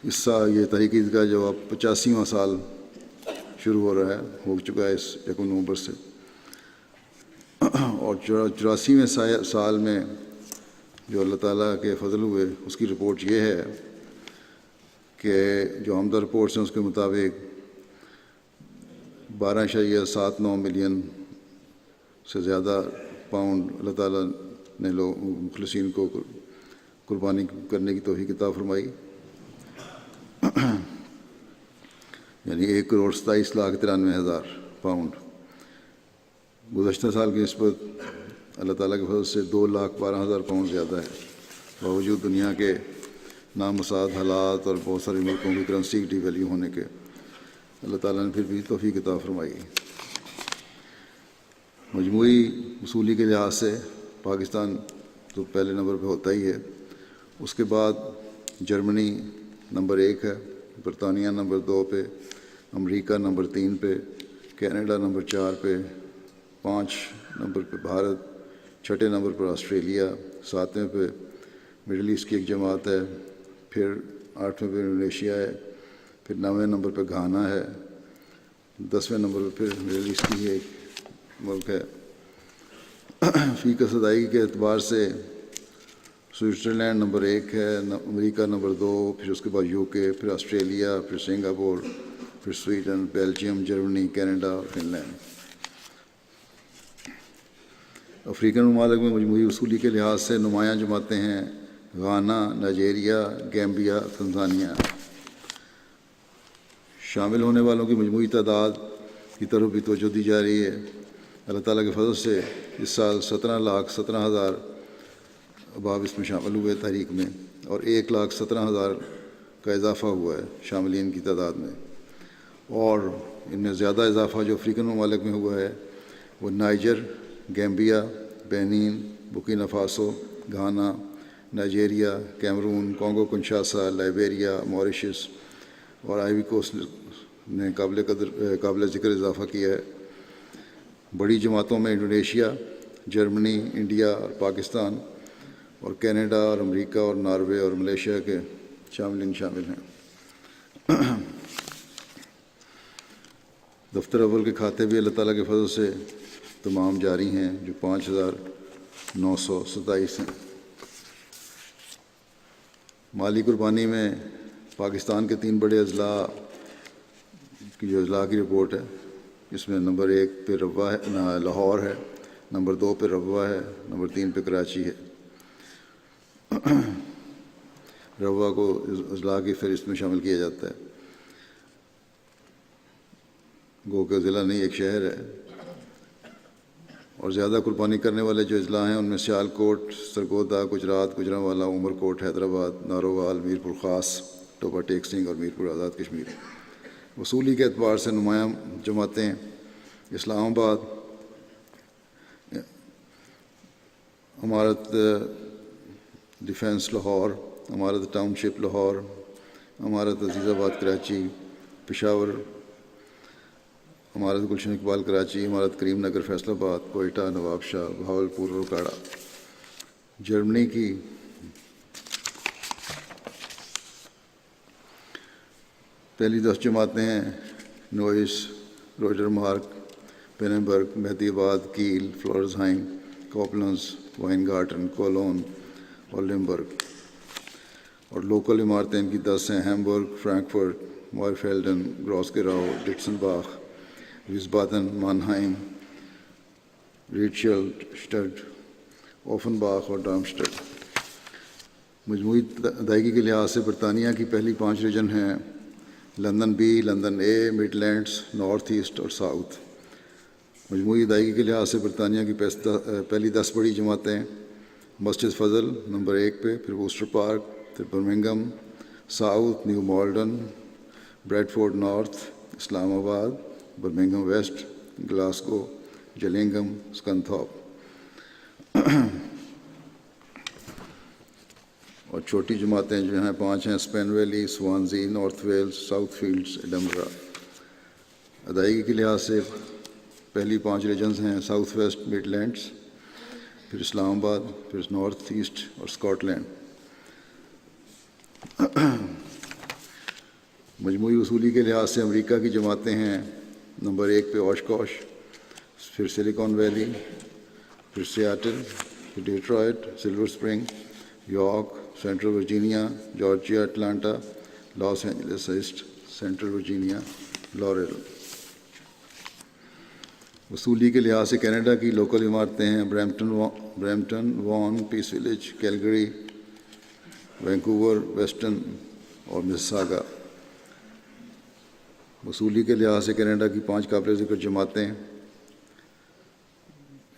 اس سال یہ تحریک جدید کا جو اب 85واں سال شروع ہو رہا ہے، ہو چکا ہے اس 1 نومبر سے، اور 84ویں سال میں جو اللہ تعالیٰ کے فضل ہوئے اس کی رپورٹ یہ ہے کہ جو آمدہ رپورٹس ہیں اس کے مطابق 12.79 ملین سے زیادہ پاؤنڈ اللہ تعالیٰ نے مخلصین کو قربانی کرنے کی توفیق عطا فرمائی، یعنی 1,27,93,000 پاؤنڈ۔ گزشتہ سال کی نسبت اللہ تعالیٰ کے فضل سے 2,12,000 پاؤنڈ زیادہ ہے، باوجود دنیا کے نامساعد حالات اور بہت سارے ملکوں کی کرنسی ڈی ویلیو ہونے کے، اللہ تعالیٰ نے پھر بھی توفیق عطا فرمائی۔ مجموعی وصولی کے لحاظ سے پاکستان تو پہلے نمبر پہ ہوتا ہی ہے، اس کے بعد جرمنی نمبر 1 ہے، برطانیہ نمبر 2 پہ، امریکہ نمبر 3 پہ، کینیڈا نمبر 4 پہ، 5 نمبر پہ بھارت، 6 نمبر پر آسٹریلیا، 7ویں پہ مڈل ایسٹ کی ایک جماعت ہے، پھر 8ویں پہ انڈونیشیا ہے، پھر 9ویں نمبر پہ گھانا ہے، 10ویں نمبر پہ پھر مڈل ایسٹ کی ایک ملک ہے۔ فیکس ادائیگی کے اعتبار سے سوئٹزرلینڈ نمبر 1 ہے، امریکہ نمبر 2، پھر اس کے بعد UK، پھر آسٹریلیا، پھر سنگاپور، پھر سویڈن، بیلجیم، جرمنی، کینیڈا اور فن لینڈ۔ افریقن ممالک میں مجموعی وصولی کے لحاظ سے نمایاں جماعتیں ہیں: گھانا، نائجیریا، گیمبیا، تنزانیہ۔ شامل ہونے والوں کی مجموعی تعداد کی طرف بھی توجہ دی جا رہی ہے۔ اللہ تعالیٰ کے فضل سے اس سال 17,17,000 احباب اس میں شامل ہوئے تحریک میں، اور 1,17,000 کا اضافہ ہوا ہے شاملین کی تعداد میں، اور ان میں زیادہ اضافہ جو افریقن ممالک میں ہوا ہے وہ Niger, Gambia, Benin, Burkina Faso, Ghana, Nigeria, Cameroon, Congo Kinshasa, Liberia, Mauritius اور آئیوری کوسٹ نے قابل ذکر اضافہ کیا ہے۔ بڑی جماعتوں میں انڈونیشیا، جرمنی، انڈیا اور پاکستان اور کینیڈا اور امریکہ اور ناروے اور ملیشیا کے شامل ہیں۔ دفتر اول کے کھاتے بھی اللہ تعالیٰ کے فضل سے تمام جاری ہیں، جو 5,927 ہیں۔ مالی قربانی میں پاکستان کے 3 بڑے اضلاع کی جو اضلاع کی رپورٹ ہے، اس میں نمبر 1 پہ ربوہ ہے، لاہور ہے، نمبر 2 پہ ربوہ ہے، نمبر 3 پہ کراچی ہے۔ ربوہ کو اضلاع کی فہرست میں شامل کیا جاتا ہے، گو کہ ضلع نہیں ایک شہر ہے، اور زیادہ قربانی کرنے والے جو اضلاع ہیں ان میں سیالکوٹ، سرگودا، گجرات، گجرانوالہ، عمرکوٹ، حیدرآباد، نارووال، میرپور خاص، ٹوبہ ٹیک سنگھ اور میرپور آزاد کشمیر۔ وصولی کے اعتبار سے نمایاں جماعتیں اسلام آباد، امارت ڈیفنس لاہور، امارت ٹاؤن شپ لاہور، امارت عزیز آباد کراچی، پشاور، امارت گلشن اقبال کراچی، امارت کریم نگر فیصل آباد، کوئٹہ، نواب شاہ، بہاولپور اور کاڑا۔ جرمنی کی پہلی 10 جماعتیں ہیں: نوئس، روجر مارک، پیننبرگ، مہدی آباد، کیل، فلورزہائم، کوپلنز، وائنگارٹن، کولون اور لمبرگ۔ اور لوکل عمارتیں ان کی 10 ہیں: ہیمبرگ، فرینکفرٹ، مائرفیلڈن، گراسگراؤ، ڈٹسن باخ، ویسبادن، مانہائم، ریٹشلڈ، اوفنباخ اور ڈارمسٹڈ۔ مجموعی ادائیگی کے لحاظ سے برطانیہ کی پہلی 5 ریجن ہیں: London B, London A, Midlands, north east اور ساؤتھ۔ مجموعی ادائیگی کے لحاظ سے برطانیہ کی پہلی 10 بڑی جماعتیں: مسجد فضل نمبر 1 پہ، پھر ووسٹر پارک، پھر Birmingham, South New Malden, Bradford North, Islamabad, Birmingham West, Glasgow, Gillingham, Scunthorpe. اور چھوٹی جماعتیں جو ہیں 5 ہیں: Spen Valley, Swansea, North Wales, South Fields, Edinburgh. ادائیگی کے لحاظ سے پہلی 5 ریجنز ہیں: ساؤتھ ویسٹ مڈ لینڈز، پھر اسلام آباد، پھر نارتھ ایسٹ اور اسکاٹ لینڈ۔ مجموعی وصولی کے لحاظ سے امریکہ کی جماعتیں ہیں نمبر 1 پہ اوشکوش، پھر سلیکان ویلی، پھر سیاٹل، پھر Detroit, Silver Spring, York, Central Virginia, Georgia, Atlanta, Los Angeles East, Central Virginia, Laurel. وصولی کے لحاظ سے کینیڈا کی لوکل عمارتیں ہیں Brampton, Vaughan, Peace Village, Calgary, Vancouver, Weston اور مساگا۔ وصولی کے لحاظ سے کینیڈا کی 5 قابل ذکر جماعتیں: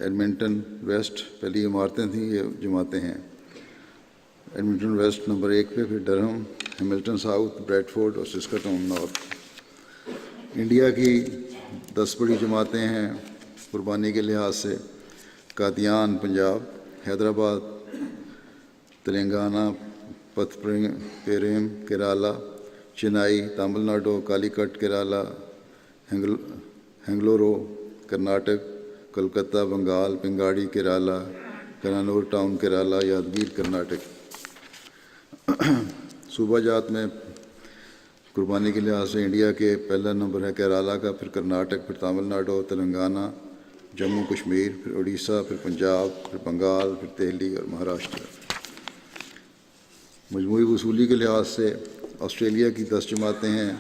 ایڈمنٹن ویسٹ، پہلی عمارتیں تھیں، یہ جماعتیں ہیں ایڈمنٹن ویسٹ نمبر 1 پہ، پھر ڈرہم، ہیملٹن ساؤتھ، بریڈفورڈ اور سسکاٹون نارتھ۔ انڈیا کی 10 بڑی جماعتیں ہیں قربانی کے لحاظ سے: قادیان پنجاب، حیدرآباد تلنگانہ، پتھ پیریم کیرالا، چنائی تامل ناڈو، کالی کٹ کیرالا، ہنگلورو کرناٹک، کلکتہ بنگال، پنگاڑی کیرالا، کنانور ٹاؤن کیرالا، یادگیر کرناٹک۔ صوبہ جات میں قربانی کے لحاظ سے انڈیا کے پہلا نمبر ہے کیرالا کا، پھر کرناٹک، پھر تامل ناڈو، تلنگانہ، جموں کشمیر، پھر اڑیسہ، پھر پنجاب، پھر بنگال، پھر دہلی اور مہاراشٹر۔ مجموعی وصولی کے لحاظ سے آسٹریلیا کی 10 جماعتیں ہیں: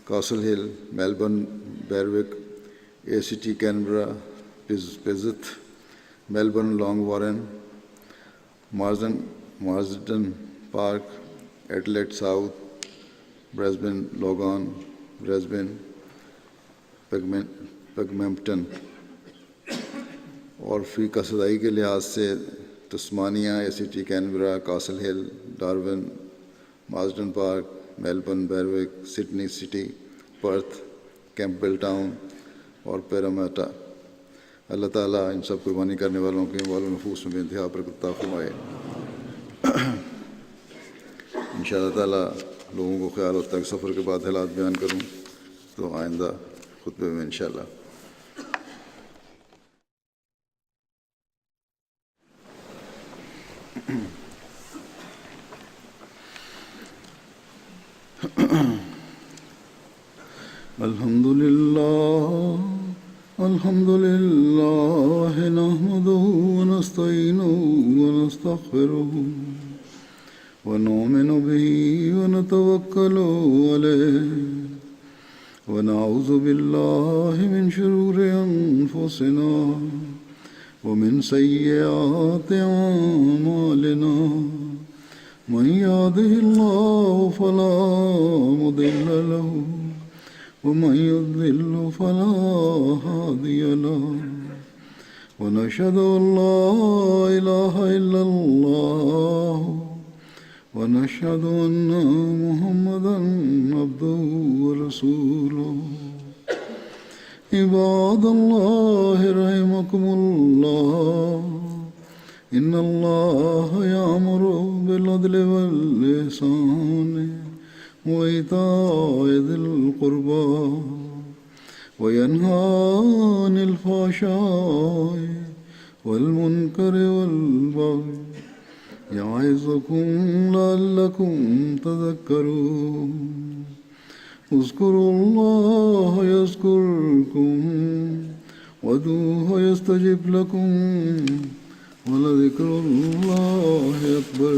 Castle Hill, Melbourne, Berwick, A C T Canberra, Perth, Melbourne Langwarrin, Marsden Park, Adelaide South, Brisbane Logan, Brisbane, پیگمنٹن۔ اور فریقہ صدائی کے لحاظ سے Tasmania, A C T Canberra, Castle Hill, Darwin, Marsden Park, Melbourne, Berwick, Sydney City, Perth, Campbelltown اور Parramatta. اللہ تعالیٰ ان سب قربانی کرنے والوں کے اموال و نفوس میں بے انتہا برکت عطا فرمائے۔ ان شاء اللہ تعالیٰ لوگوں کو خیال ہوتا ہے کہ سفر کے بعد حالات بیان کروں، تو آئندہ خطبے میں انشاءاللہ۔ الحمد لله نحمده ونستعينه ونستغفره ونؤمن به ونتوكل عليه ونعوذ بالله من شرور أنفسنا ومن سيئات أعمالنا من يهده الله فلا مضل له ومن يضلل فلا هادي له ونشهد أن لا إله إلا الله ونشهد أن محمدا عبده ورسوله عباد الله رحمكم الله إن الله يأمر بالعدل والإحسان وإيتاء ذي القربى وينهى عن الفحشاء والمنكر والبغي يعظكم لعلكم تذكرون اذكروا الله يذكركم وادعوه يستجب لكم ولذكر الله أكبر